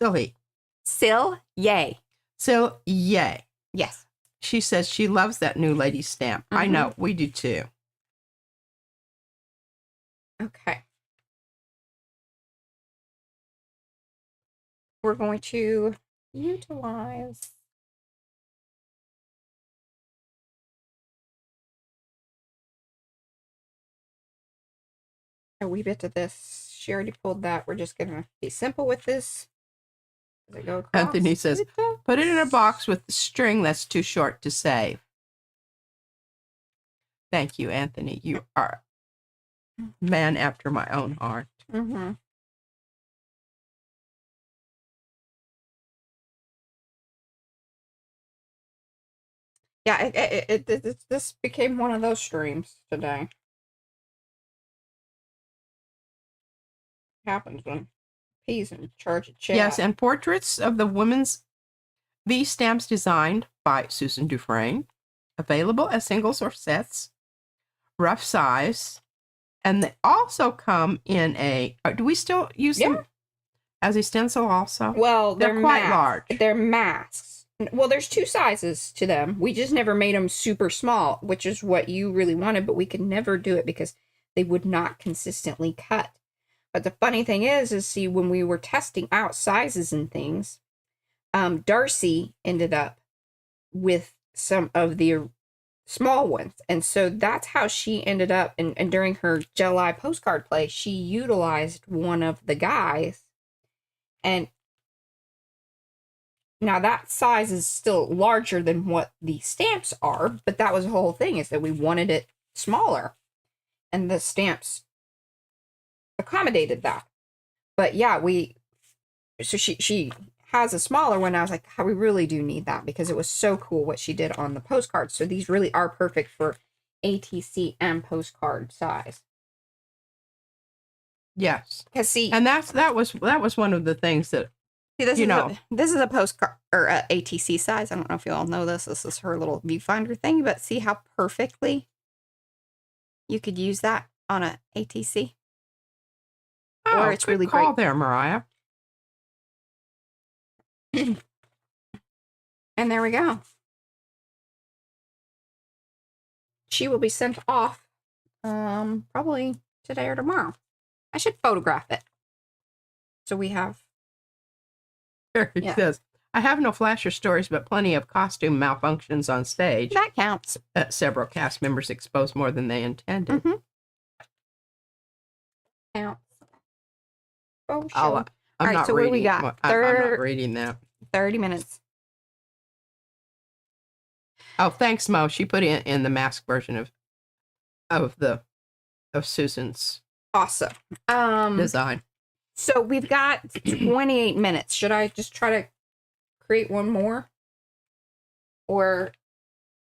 Silhe. Yay. Yay. Yes. She says she loves that new lady stamp. I know, we do too. Okay. We're going to utilize a wee bit of this. She already pulled that. We're just going to be simple with this. Does it go across? Anthony says, put it in a box with the string that's too short to save. Thank you, Anthony. You are a man after my own heart. Mm-hmm. Yeah, this became one of those streams today. Happens when P's in charge of chat. Yes, and portraits of the women's V stamps designed by Susan Dufresne, available as singles or sets, rough size, and they also come in a. Do we still use them as a stencil? Also, well, they're quite large. They're masks. Well, there's 2 sizes to them. We just never made them super small, which is what you really wanted, but we could never do it because they would not consistently cut. But the funny thing is see, when we were testing out sizes and things, Darcy ended up with some of the small ones. And so that's how she ended up, and during her July postcard play, she utilized one of the guys. And now that size is still larger than what the stamps are, but that was the whole thing, is that we wanted it smaller. And the stamps accommodated that. But yeah, so she has a smaller one. I was like, we really do need that, because it was so cool what she did on the postcards. So these really are perfect for ATC and postcard size. Yes. Because see, and that was one of the things that this is a postcard or a ATC size. I don't know if you all know this. This is her little viewfinder thing, but see how perfectly you could use that on a ATC. Oh, or it's good really call great there, Mariah. And there we go. She will be sent off probably today or tomorrow. I should photograph it. So we have. There it says, I have no flasher stories, but plenty of costume malfunctions on stage. That counts. Several cast members exposed more than they intended. Mm-hmm. Counts. Oh, I'm All right, not so reading. what do we got? I'm not reading that. 30 minutes. Oh, thanks, Mo. She put in the mask version of Susan's awesome design. So we've got 28 minutes. Should I just try to create one more, or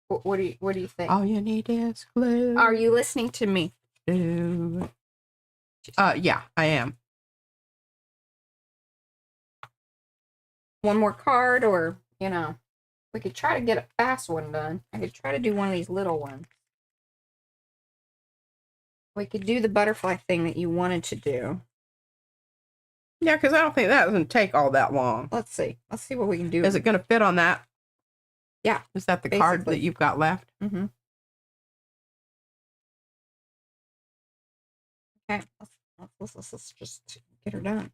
what do you think? All you need is glue. Are you listening to me? Yeah, I am. One more card, or we could try to get a fast one done. I could try to do one of these little ones. We could do the butterfly thing that you wanted to do. Yeah, because I don't think that doesn't take all that long. Let's see. Let's see what we can do. Is it going to fit on that? Yeah. Is that the card that you've got left? Mm-hmm. Okay. Let's just get her done.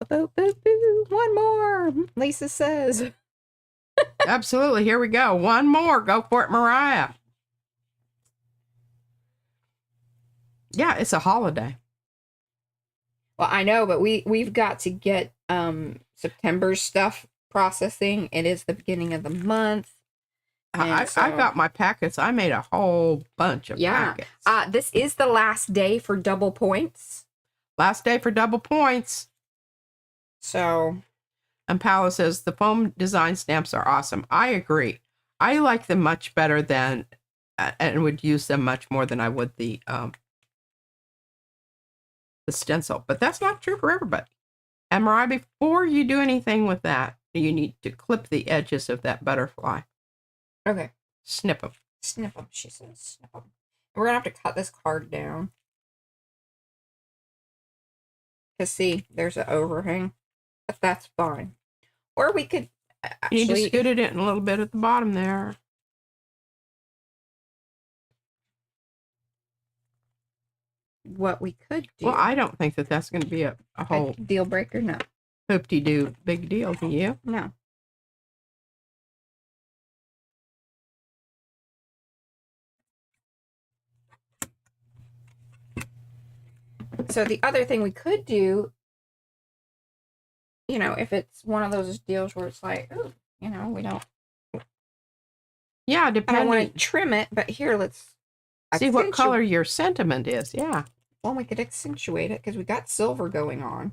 Boo, boo, boo. One more, Lisa says. Absolutely. Here we go. One more. Go for it, Mariah. Yeah, it's a holiday. Well, I know, but we've got to get September's stuff processing. It is the beginning of the month. I got my packets. I made a whole bunch of packets. This is the last day for double points. Last day for double points. So. And Paula says, the foam design stamps are awesome. I agree. I like them much better than, and would use them much more than I would the stencil. But that's not true for everybody. And Mariah, before you do anything with that, you need to clip the edges of that butterfly. Okay. Snip them. Snip them, she says. Snip them. We're going to have to cut this card down. Because see, there's an overhang. But that's fine. Or we could actually... You need to scoot it in a little bit at the bottom there. What we could do... Well, I don't think that that's going to be a whole... deal breaker, no. Hoop-de-doo big deal, do you? No. So the other thing we could do, if it's one of those deals where it's like, ooh, we don't. Yeah, depending. I don't want to trim it, but here, let's see what color your sentiment is. Yeah. Well, we could accentuate it because we got silver going on.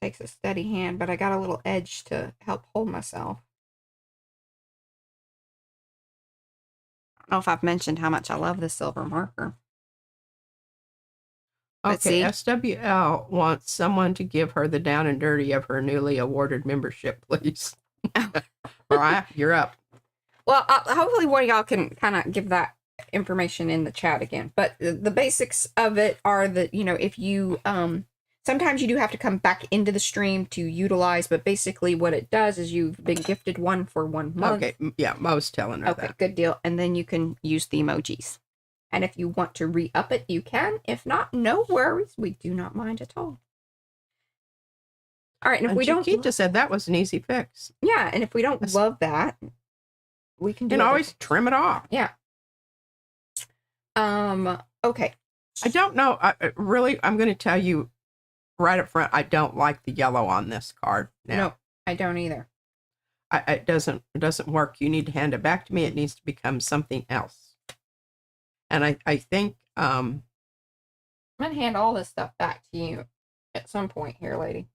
Takes a steady hand, but I got a little edge to help hold myself. I don't know if I've mentioned how much I love this silver marker. Let's Okay, see. SWL wants someone to give her the down and dirty of her newly awarded membership, please. Mariah, you're up. Well, hopefully one of y'all can kind of give that information in the chat again. But the basics of it are that, you know, if you, sometimes you do have to come back into the stream to utilize, but basically what it does is you've been gifted one for 1 month. Okay, yeah, Mo's telling her Okay, that. good deal. And then you can use the emojis. And if you want to re-up it, you can. If not, no worries. We do not mind at all. All right, and if And we don't... Chiquita said that was an easy fix. Yeah, and if we don't love that, we can do And other always things. trim it off. Yeah. Okay. I don't know. Really, I'm going to tell you right up front, I don't like the yellow on this card. Now. No, I don't either. It doesn't work. You need to hand it back to me. It needs to become something else. And I think I'm gonna hand all this stuff back to you at some point here, lady.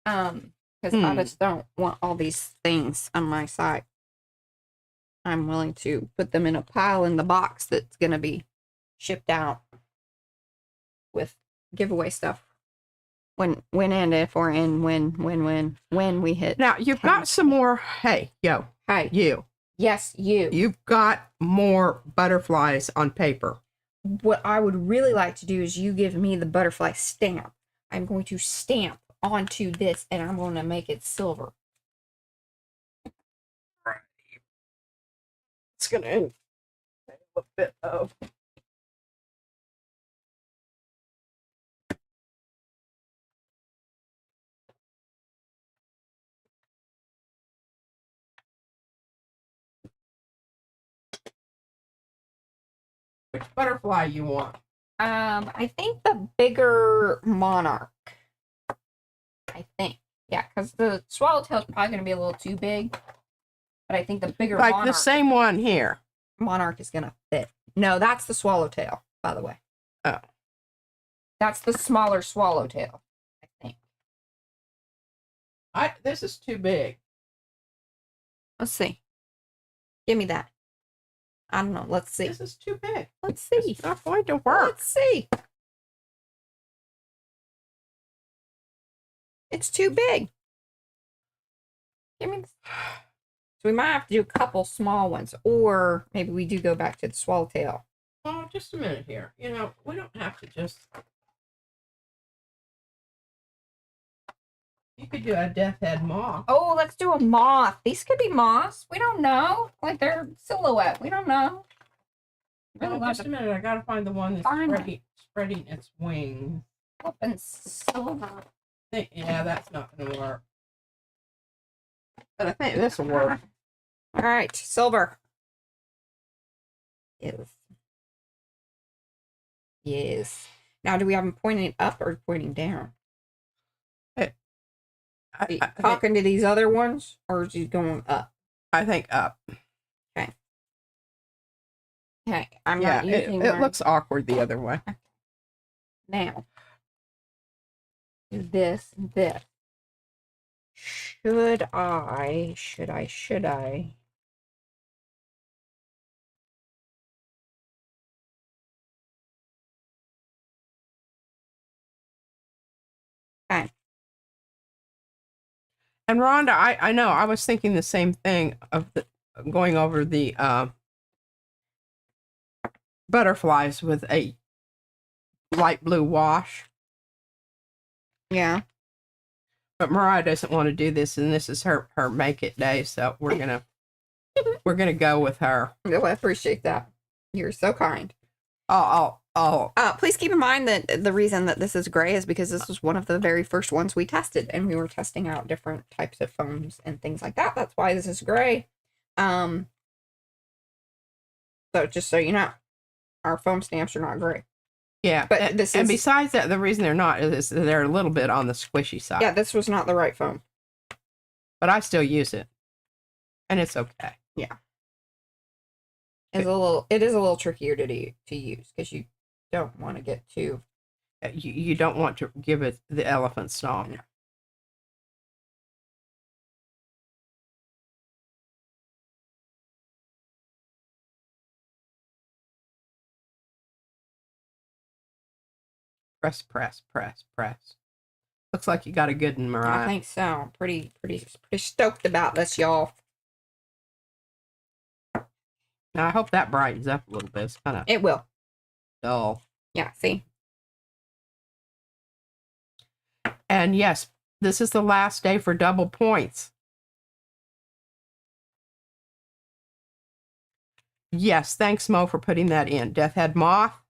Because I just don't want all these things on my side. I'm willing to put them in a pile in the box that's gonna be shipped out with giveaway stuff. When and if or in when we hit. Now you've got some more. Hey, yo. Hi. You. Yes, you. You've got more butterflies on paper. What I would really like to do is you give me the butterfly stamp. I'm going to stamp onto this and I'm going to make it silver. It's going to end a bit of. Which butterfly you want? I think the bigger monarch. I think. Yeah, because the swallowtail is probably going to be a little too big. But I think the bigger like monarch. the same one here. Monarch is going to fit. No, that's the swallowtail, by the way. Oh. That's the smaller swallowtail, I think. This is too big. Let's see. Give me that. I don't know. Let's see. This is too big. Let's see. It's not going to work. Let's see. It's too big. Give me this. So we might have to do a couple small ones, or maybe we do go back to the swallowtail. Oh, just a minute here. You know, we don't have to just. You could do a death head moth. Oh, let's do a moth. These could be moths. We don't know. Like they're silhouette. We don't know. Really just a minute. I gotta find the one that's spreading its wings. Open silver. Yeah, that's not gonna work. But I think this will work. All right, silver. Yes. Now, do we have them pointing up or pointing down? Talking to these other ones, or is he going up? I think up. Okay. Okay, I'm not using it looks awkward the other way. Now, this. Should I? Okay. And Rhonda, I know, I was thinking the same thing of going over the butterflies with a light blue wash. Yeah. But Mariah doesn't want to do this, and this is her make it day, so we're gonna go with her. Oh, I appreciate that. You're so kind. Oh. Please keep in mind that the reason that this is gray is because this was one of the very first ones we tested, and we were testing out different types of foams and things like that. That's why this is gray. So just so you know, our foam stamps are not gray. Yeah, but and besides that, the reason they're not is they're a little bit on the squishy side. Yeah, this was not the right foam. But I still use it, and it's okay. Yeah, it is a little trickier to use because you don't want to get too. You don't want to give it the elephant stomp. No. Press, press, press, press. Looks like you got a good one, Mariah. I think so. I'm pretty stoked about this, y'all. Now, I hope that brightens up a little bit. It's kind of It will. dull. Yeah, see? And yes, this is the last day for double points. Yes, thanks, Mo, for putting that in. Death Head Moth.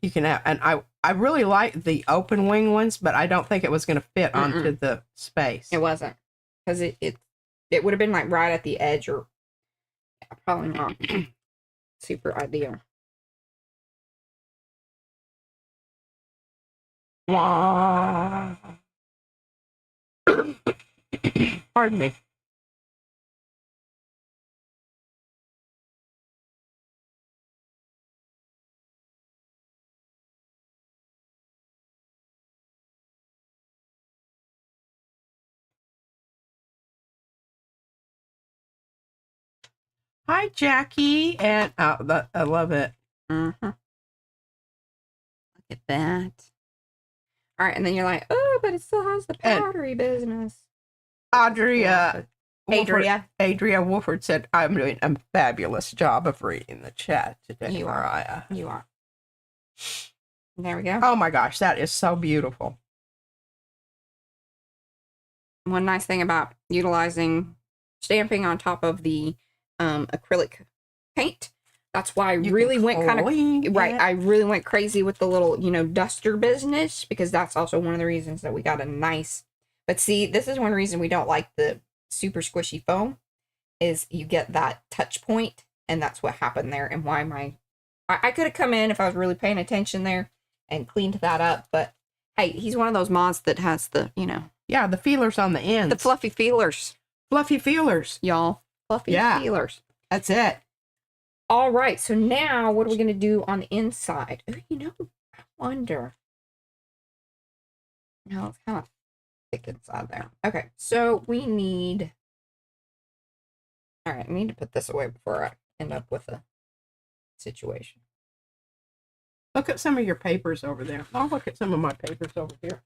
You can have, and I really like the open wing ones, but I don't think it was going to fit onto the space. It wasn't. Because it would have been like right at the edge, or probably not super ideal. Pardon me. Hi, Jackie. And I love it. Mm-hmm. Look at that. All right, and then you're like, oh, but it still has the powdery business. Adria Wolford said, I'm doing a fabulous job of reading the chat today, Mariah. You are. There we go. Oh my gosh, that is so beautiful. One nice thing about utilizing stamping on top of the acrylic paint, that's why I really went kind of I really went crazy with the little, duster business, because that's also one of the reasons that we got a nice. But see, this is one reason we don't like the super squishy foam, is you get that touch point, and that's what happened there, and why I could have come in if I was really paying attention there and cleaned that up, but hey, he's one of those moths that has the, yeah, the feelers on the ends. the fluffy feelers. Fluffy feelers. Y'all. Fluffy feelers. That's it. All right, so now what are we going to do on the inside? Oh, I wonder. No, it's kind of thick inside there. Okay, so we need... All right, I need to put this away before I end up with a situation. Look at some of your papers over there. I'll look at some of my papers over here.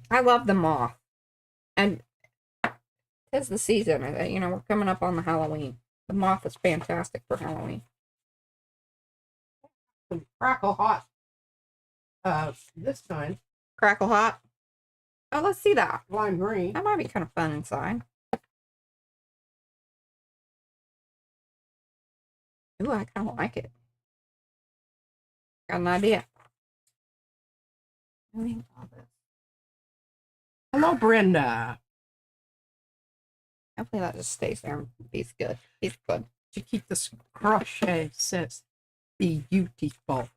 I love the moth. And it's the season. We're coming up on the Halloween. The moth is fantastic for Halloween. Some Crackle Hot. This time. Crackle Hot. Oh, let's see that. Lime green. That might be kind of fun inside. Ooh, I kind of like it. Got an idea. Hello, Brenda. Hopefully that just stays there and be good. Be good. To keep this crochet says beautiful.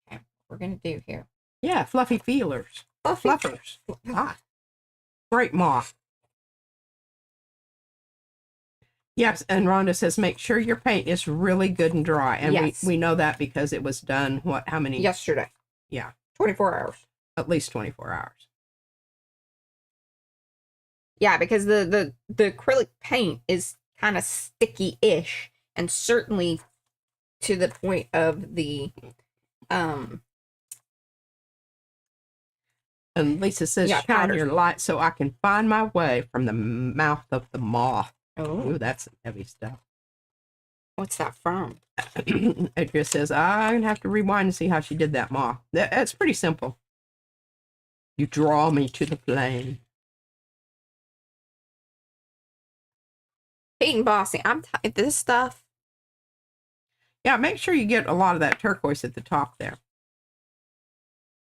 Okay, we're going to do here. Yeah, fluffy feelers. Fluffers. Ah, great moth. Yes, and Rhonda says, make sure your paint is really good and dry. And yes. we know that because it was done, how many? Yesterday. Yeah. 24 hours. At least 24 hours. Yeah, because the acrylic paint is kind of sticky-ish, and certainly to the point of the And Lisa says, shine powder. your light so I can find my way from the mouth of the moth. Oh, Ooh, that's heavy stuff. What's that from? Adria says, I'm going to have to rewind and see how she did that moth. That's pretty simple. You draw me to the flame. Pete and Bossy, this stuff. Yeah, make sure you get a lot of that turquoise at the top there.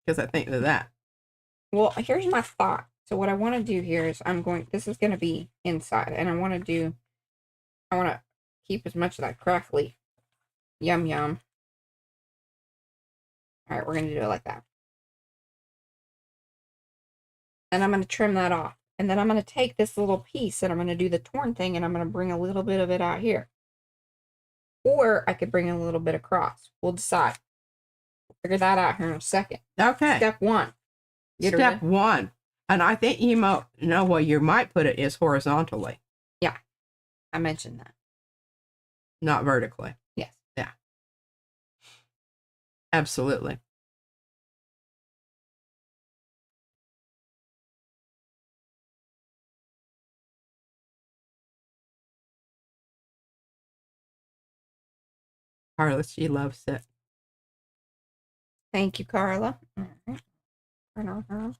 Because I think of that. Well, here's my thought. So what I want to do here is this is going to be inside, and I want to keep as much of that crackly yum yum. All right, we're going to do it like that. And I'm going to trim that off. And then I'm going to take this little piece and I'm going to do the torn thing, and I'm going to bring a little bit of it out here. Or I could bring a little bit across. We'll decide. We'll figure that out here in a second. Okay. Step one. Step one. And I think you might know where you might put it is horizontally. Yeah. I mentioned that. not vertically. Yes. Yeah. Absolutely. Carla, she loves it. Thank you, Carla. All right. Turn on her.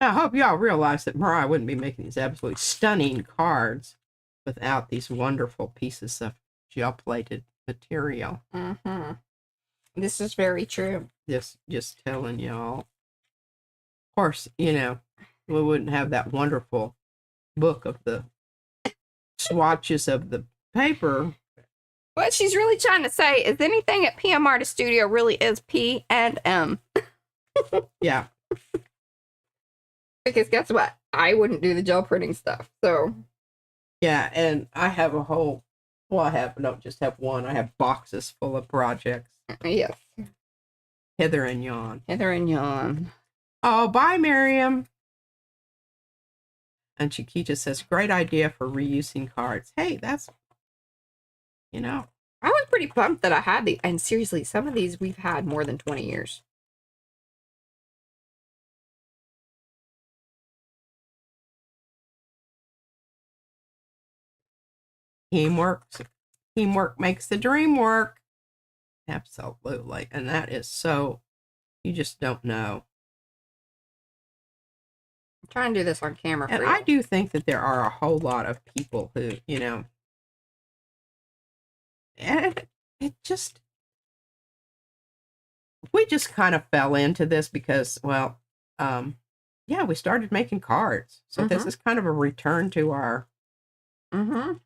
I hope y'all realize that Mariah wouldn't be making these absolutely stunning cards without these wonderful pieces of gel-plated material. Mm-hmm. This is very true. Just telling y'all. Of course, you know, we wouldn't have that wonderful book of the swatches of the paper. What she's really trying to say is anything at PM Artist Studio really is P and M. Yeah. Because guess what? I wouldn't do the gel printing stuff. So Yeah, and I have a whole, well, I don't just have one. I have boxes full of projects. yes. Heather and Yawn. Heather and Yawn. Oh, bye, Miriam. And Chiquita says, great idea for reusing cards. Hey, that's, you know. I was pretty pumped that I had the, and seriously, some of these we've had more than 20 years. Teamwork makes the dream work. Absolutely. And that is so, you just don't know. I'm trying to do this on camera for And you. I do think that there are a whole lot of people who, you know, and it just, we just kind of fell into this because, well, yeah, we started making cards. So this is kind of a return to our. Mm-hmm.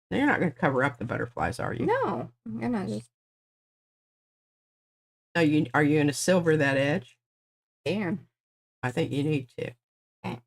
Now, you're not going to cover up the butterflies, are you? No, I'm gonna just. No, are you going to silver that edge? Damn. I think you need to. Okay.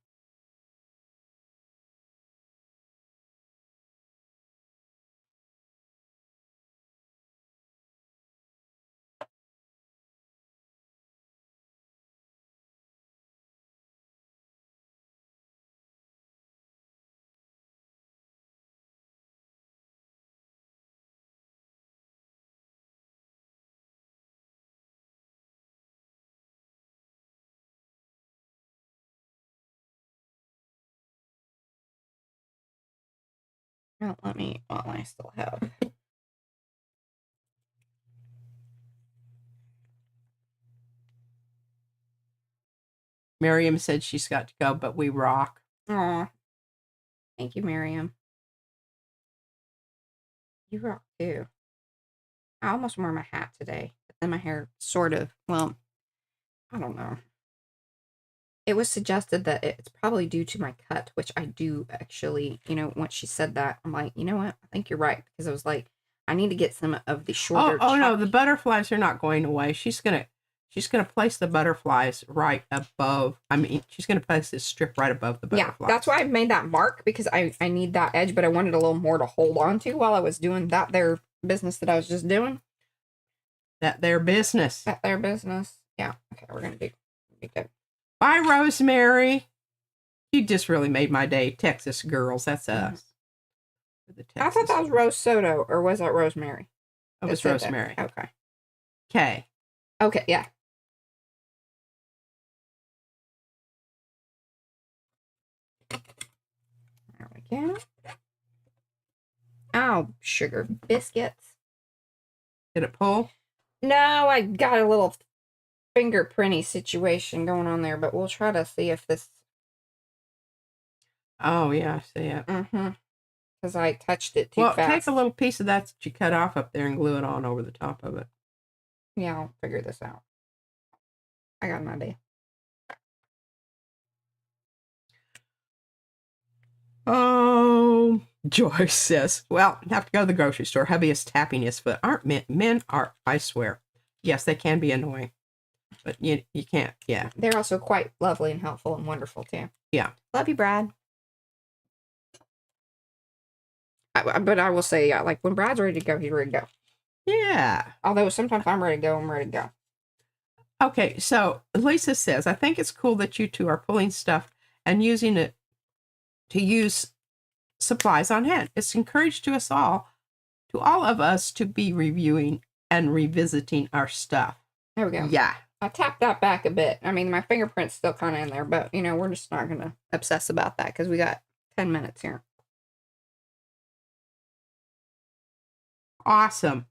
No, let me. Well, I still have. Miriam said she's got to go, but we rock. Aw. Thank you, Miriam. You rock too. I almost wore my hat today, but then my hair sort of, well, I don't know. It was suggested that it's probably due to my cut, which I do actually, you know, once she said that, I'm like, you know what? I think you're right. Because I was like, I need to get some of the shorter. Oh no, the butterflies are not going away. She's gonna place the butterflies right above. I mean, she's gonna place this strip right above the butterflies. Yeah, that's why I made that mark, because I need that edge, but I wanted a little more to hold on to while I was doing that there business that I was just doing. That their business. That their business. Yeah. Okay, we're gonna do good. Bye, Rosemary. You just really made my day. Texas girls, that's us. I thought that was Rose Soto, or was that Rosemary? It was Rosemary. Okay. Okay. Okay, yeah. There we go. Oh, sugar biscuits. Did it pull? No, I got a little fingerprinty situation going on there, but we'll try to see if this. Oh, yeah, I see it. Mm-hmm. Because I touched it too fast. Well, take a little piece of that you cut off up there and glue it on over the top of it. Yeah, I'll figure this out. I got an idea. Oh, Joyce says, well, have to go to the grocery store. Hubby is tapping his foot. Aren't men are, I swear. Yes, they can be annoying. But you can't, yeah. They're also quite lovely and helpful and wonderful too. Yeah. Love you, Brad. But I will say, yeah, like when Brad's ready to go, he's ready to go. Yeah. Although sometimes I'm ready to go, I'm ready to go. Okay, so Lisa says, I think it's cool that you two are pulling stuff and using it to use supplies on hand. It's encouraged to all of us to be reviewing and revisiting our stuff. There we go. Yeah. I tapped that back a bit. I mean, my fingerprint's still kind of in there, but, you know, we're just not going to obsess about that because we got 10 minutes here. Awesome.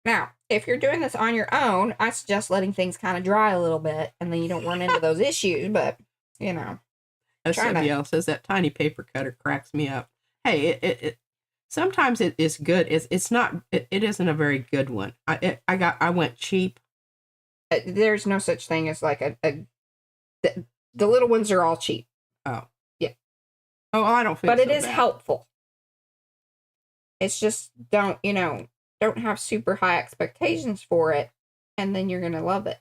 Now, if you're doing this on your own, I suggest letting things kind of dry a little bit, and then you don't run into those issues, but, you know. As somebody else says, that tiny paper cutter cracks me up. Hey, it sometimes it is good. It's not, it isn't a very good one. I went cheap. There's no such thing as like the little ones are all cheap. Oh. Yeah. Oh, I don't feel But so it is bad. helpful. It's just don't have super high expectations for it, and then you're going to love it.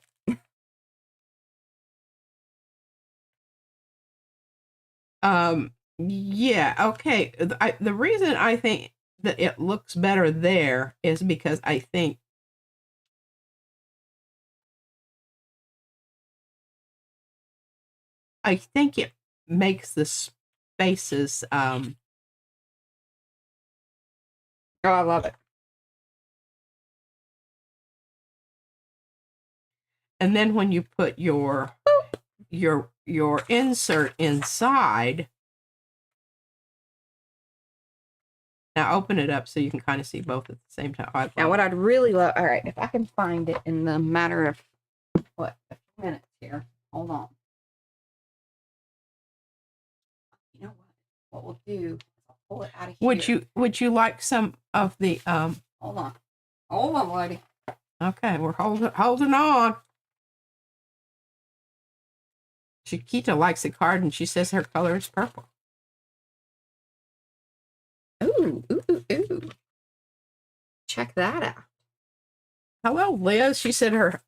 Yeah, okay. The reason I think that it looks better there is because I think it makes the spaces Oh, I love it. and then when you put your insert inside, now open it up so you can kind of see both at the same time. Now, what I'd really love, all right, if I can find it in the matter of, a few minutes here. Hold on. You know what? What we'll do, I'll pull it out of here. Would you like some of the, Hold on. Hold on, lady. Okay, we're holding on. Chiquita likes the card, and she says her color is purple. Ooh. Check that out. Hello, Liz. She said her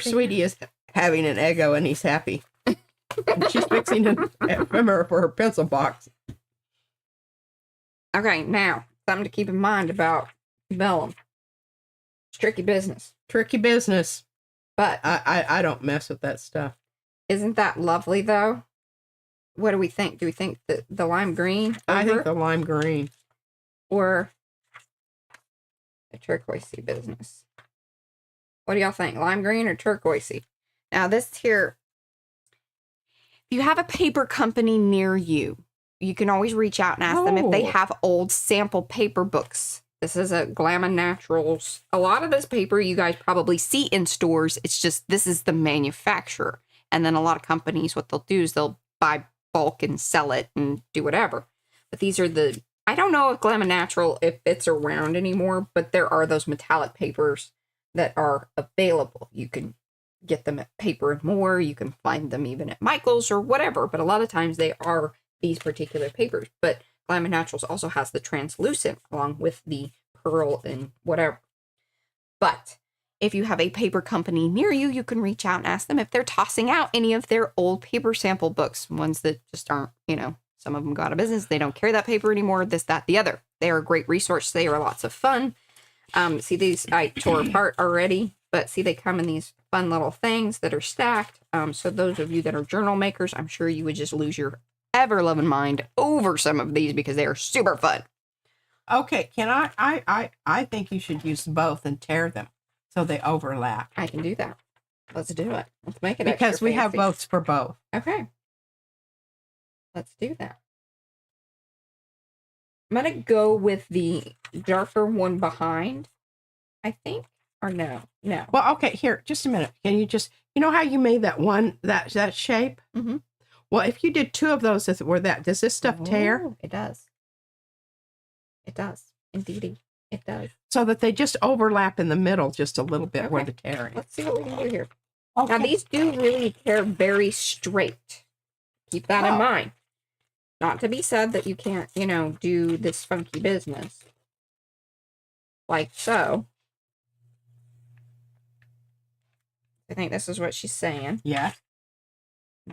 sweetie is having an Eggo, and he's happy. And she's fixing an ephemera for her pencil box. Okay, now, something to keep in mind about vellum. It's tricky business. Tricky business. But I don't mess with that stuff. Isn't that lovely, though? What do we think? Do we think that the lime green? I think the lime green. Or the turquoisey business? What do y'all think? Lime green or turquoisey? Now, this here, if you have a paper company near you, you can always reach out and ask them if they have old sample paper books. This is a Glamour Naturals. A lot of this paper you guys probably see in stores. It's just this is the manufacturer. And then a lot of companies, what they'll do is they'll buy bulk and sell it and do whatever. But these are the, I don't know if Glamour Natural, if it's around anymore, but there are those metallic papers that are available. You can get them at Paper and More. You can find them even at Michael's or whatever. But a lot of times they are these particular papers. But Glamour Naturals also has the translucent along with the pearl and whatever. But if you have a paper company near you, you can reach out and ask them if they're tossing out any of their old paper sample books, ones that just aren't, some of them go out of business. They don't carry that paper anymore, this, that, the other. They are a great resource. They are lots of fun. See, these I tore apart already, but see, they come in these fun little things that are stacked. So those of you that are journal makers, I'm sure you would just lose your ever-loving mind over some of these because they are super fun. Okay, can I think you should use both and tear them so they overlap. I can do that. Let's do it. Let's make it because we have votes for both. Okay. Let's do that. I'm going to go with the darker one behind, I think. Or no. Well, okay, here, just a minute. Can you just, how you made that one, that shape? Mm-hmm. Well, if you did two of those, does this stuff tear? It does. It does. Indeed, it does. So that they just overlap in the middle just a little bit where the tearing. Let's see what we can do here. Okay. Now, these do really tear very straight. Keep that in mind. Not to be said that you can't, do this funky business. Like so. I think this is what she's saying. Yeah.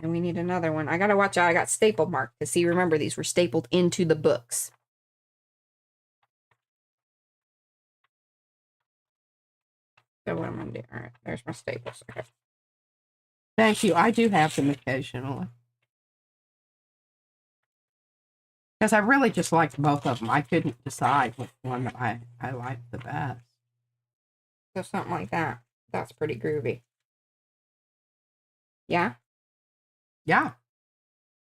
And we need another one. I gotta watch out. I got staple marked to see. Remember, these were stapled into the books. So what I'm gonna do? All right, there's my staples. Okay. Thank you. I do have them occasionally. Because I really just liked both of them. I couldn't decide which one that I liked the best. So something like that. That's pretty groovy. Yeah? Yeah.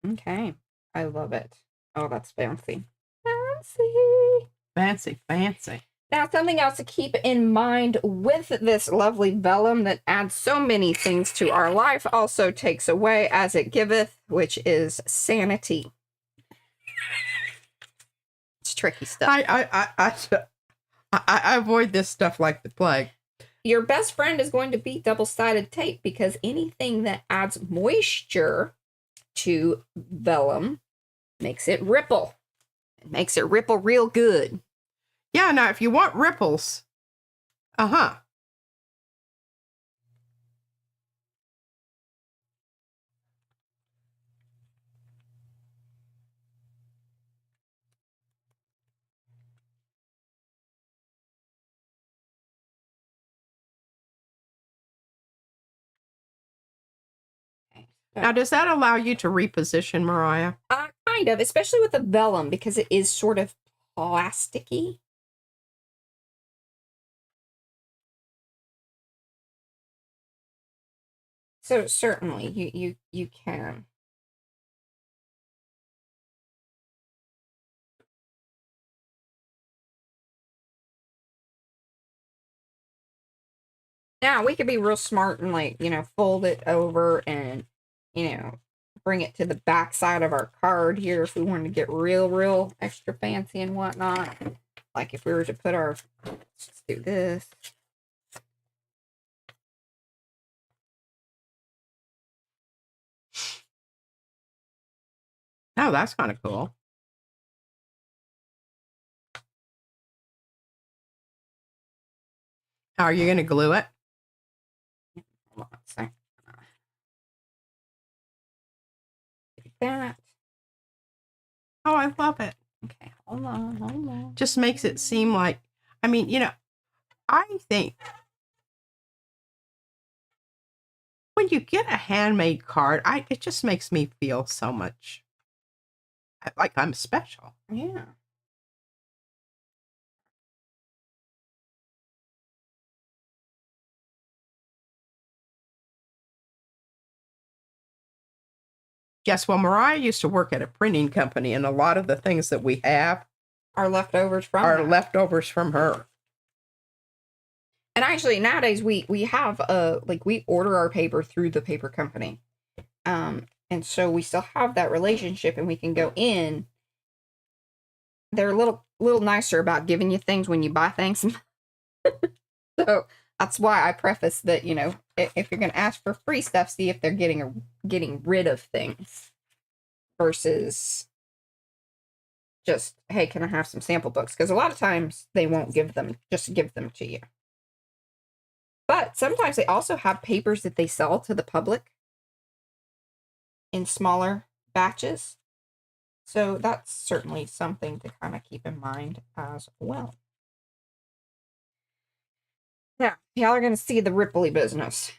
Okay. I love it. Oh, that's fancy. Fancy. Fancy, fancy. Now, something else to keep in mind with this lovely vellum that adds so many things to our life, also takes away as it giveth, which is sanity. It's tricky stuff. I avoid this stuff like the plague. Your best friend is going to be double-sided tape, because anything that adds moisture to vellum makes it ripple. It makes it ripple real good. Yeah, now if you want ripples, Now, does that allow you to reposition, Mariah? Kind of, especially with the vellum, because it is sort of plasticky. So certainly you can. Now we could be real smart and, like, fold it over and, bring it to the back side of our card here if we wanted to get real extra fancy and whatnot. Like if we were to put our, let's do this. Oh, that's kind of cool. Are you going to glue it? Hold on a second. That. Oh, I love it. Okay, hold on. Just makes it seem like, I mean, I think when you get a handmade card, it just makes me feel so much like I'm special. Yeah. Yes, well, Mariah used to work at a printing company, and a lot of the things that we have Are leftovers from are that. leftovers from her. And actually nowadays we have we order our paper through the paper company. And so we still have that relationship, and we can go in. They're a little nicer about giving you things when you buy things. So that's why I preface that, if you're going to ask for free stuff, see if they're getting rid of things versus just, hey, can I have some sample books? Because a lot of times they won't give them to you. But sometimes they also have papers that they sell to the public in smaller batches. So that's certainly something to kind of keep in mind as well. Now, y'all are going to see the ripply business.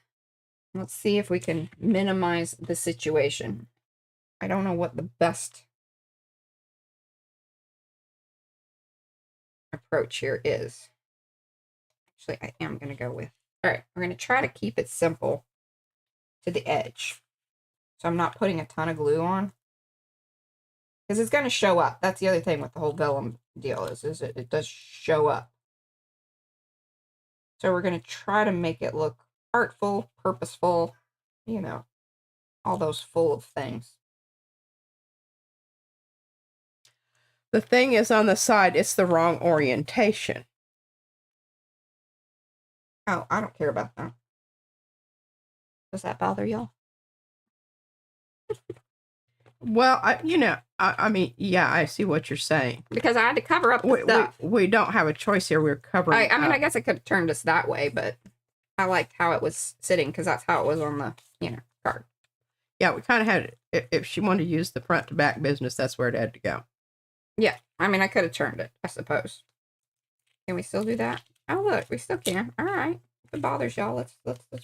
Let's see if we can minimize the situation. I don't know what the best approach here is. Actually, I am going to go with, all right, we're going to try to keep it simple to the edge. So I'm not putting a ton of glue on, because it's going to show up. That's the other thing with the whole vellum deal is it does show up. So we're going to try to make it look artful, purposeful, all those full of things. The thing is, on the side, it's the wrong orientation. Oh, I don't care about that. Does that bother y'all? Well, I mean, yeah, I see what you're saying. Because I had to cover up the stuff. We don't have a choice here. We're covering I mean, I guess I could have turned us that way, but I liked how it was sitting because that's how it was on the, card. Yeah, we kind of had it. If she wanted to use the front to back business, that's where it had to go. Yeah, I mean, I could have turned it, I suppose. Can we still do that? Oh, look, we still can. All right. If it bothers y'all, let's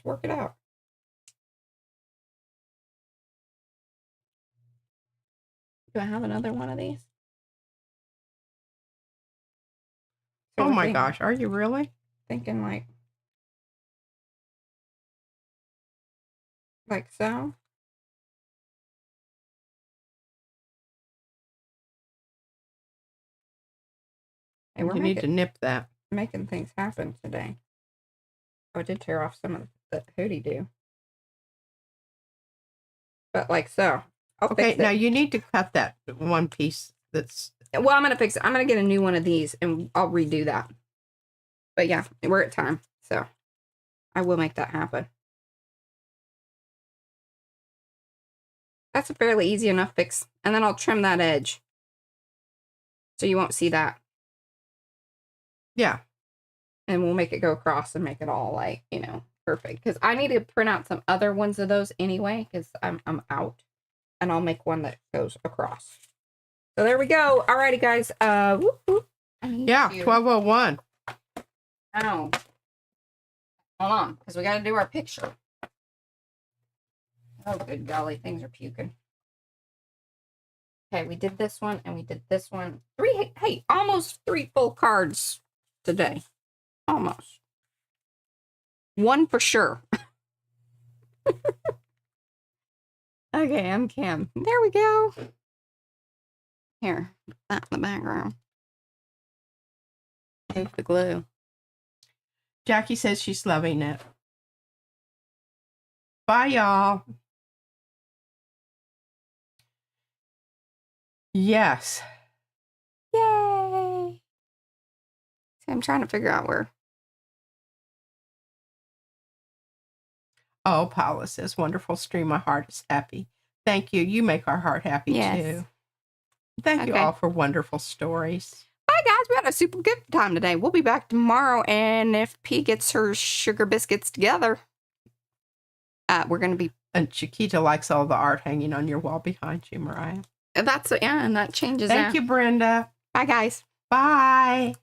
work it out. Do I have another one of these? So Oh my gosh, are you really? Thinking like so. Hey, You need to nip that. Making things happen today. Oh, I did tear off some of the hoodie do. But like so. Okay, now you need to cut that one piece that's... Well, I'm going to fix it. I'm going to get a new one of these and I'll redo that. But yeah, we're at time. So I will make that happen. That's a fairly easy enough fix. And then I'll trim that edge. So you won't see that. Yeah. And we'll make it go across and make it all like, perfect. Because I need to print out some other ones of those anyway. Because I'm out. And I'll make one that goes across. So there we go. Alrighty, guys. Whoop, whoop. Yeah, 1201. Oh. Hold on. Because we got to do our picture. Oh, good golly. Things are puking. Okay, we did this one and we did this one. Almost 3 full cards today. Almost. 1 for sure. Okay, I'm Cam. There we go. Here, put that in the background. Move the glue. Jackie says she's loving it. Bye, y'all. Yes. Yay! See, I'm trying to figure out where. Oh, Paula says, wonderful stream. My heart is happy. Thank you. You make our heart happy, too. Thank you all for wonderful stories. Bye, guys. We had a super good time today. We'll be back tomorrow. And if P gets her sugar biscuits together, we're going to be... And Chiquita likes all the art hanging on your wall behind you, Mariah. And that changes. Thank you, Brenda. Bye, guys. Bye.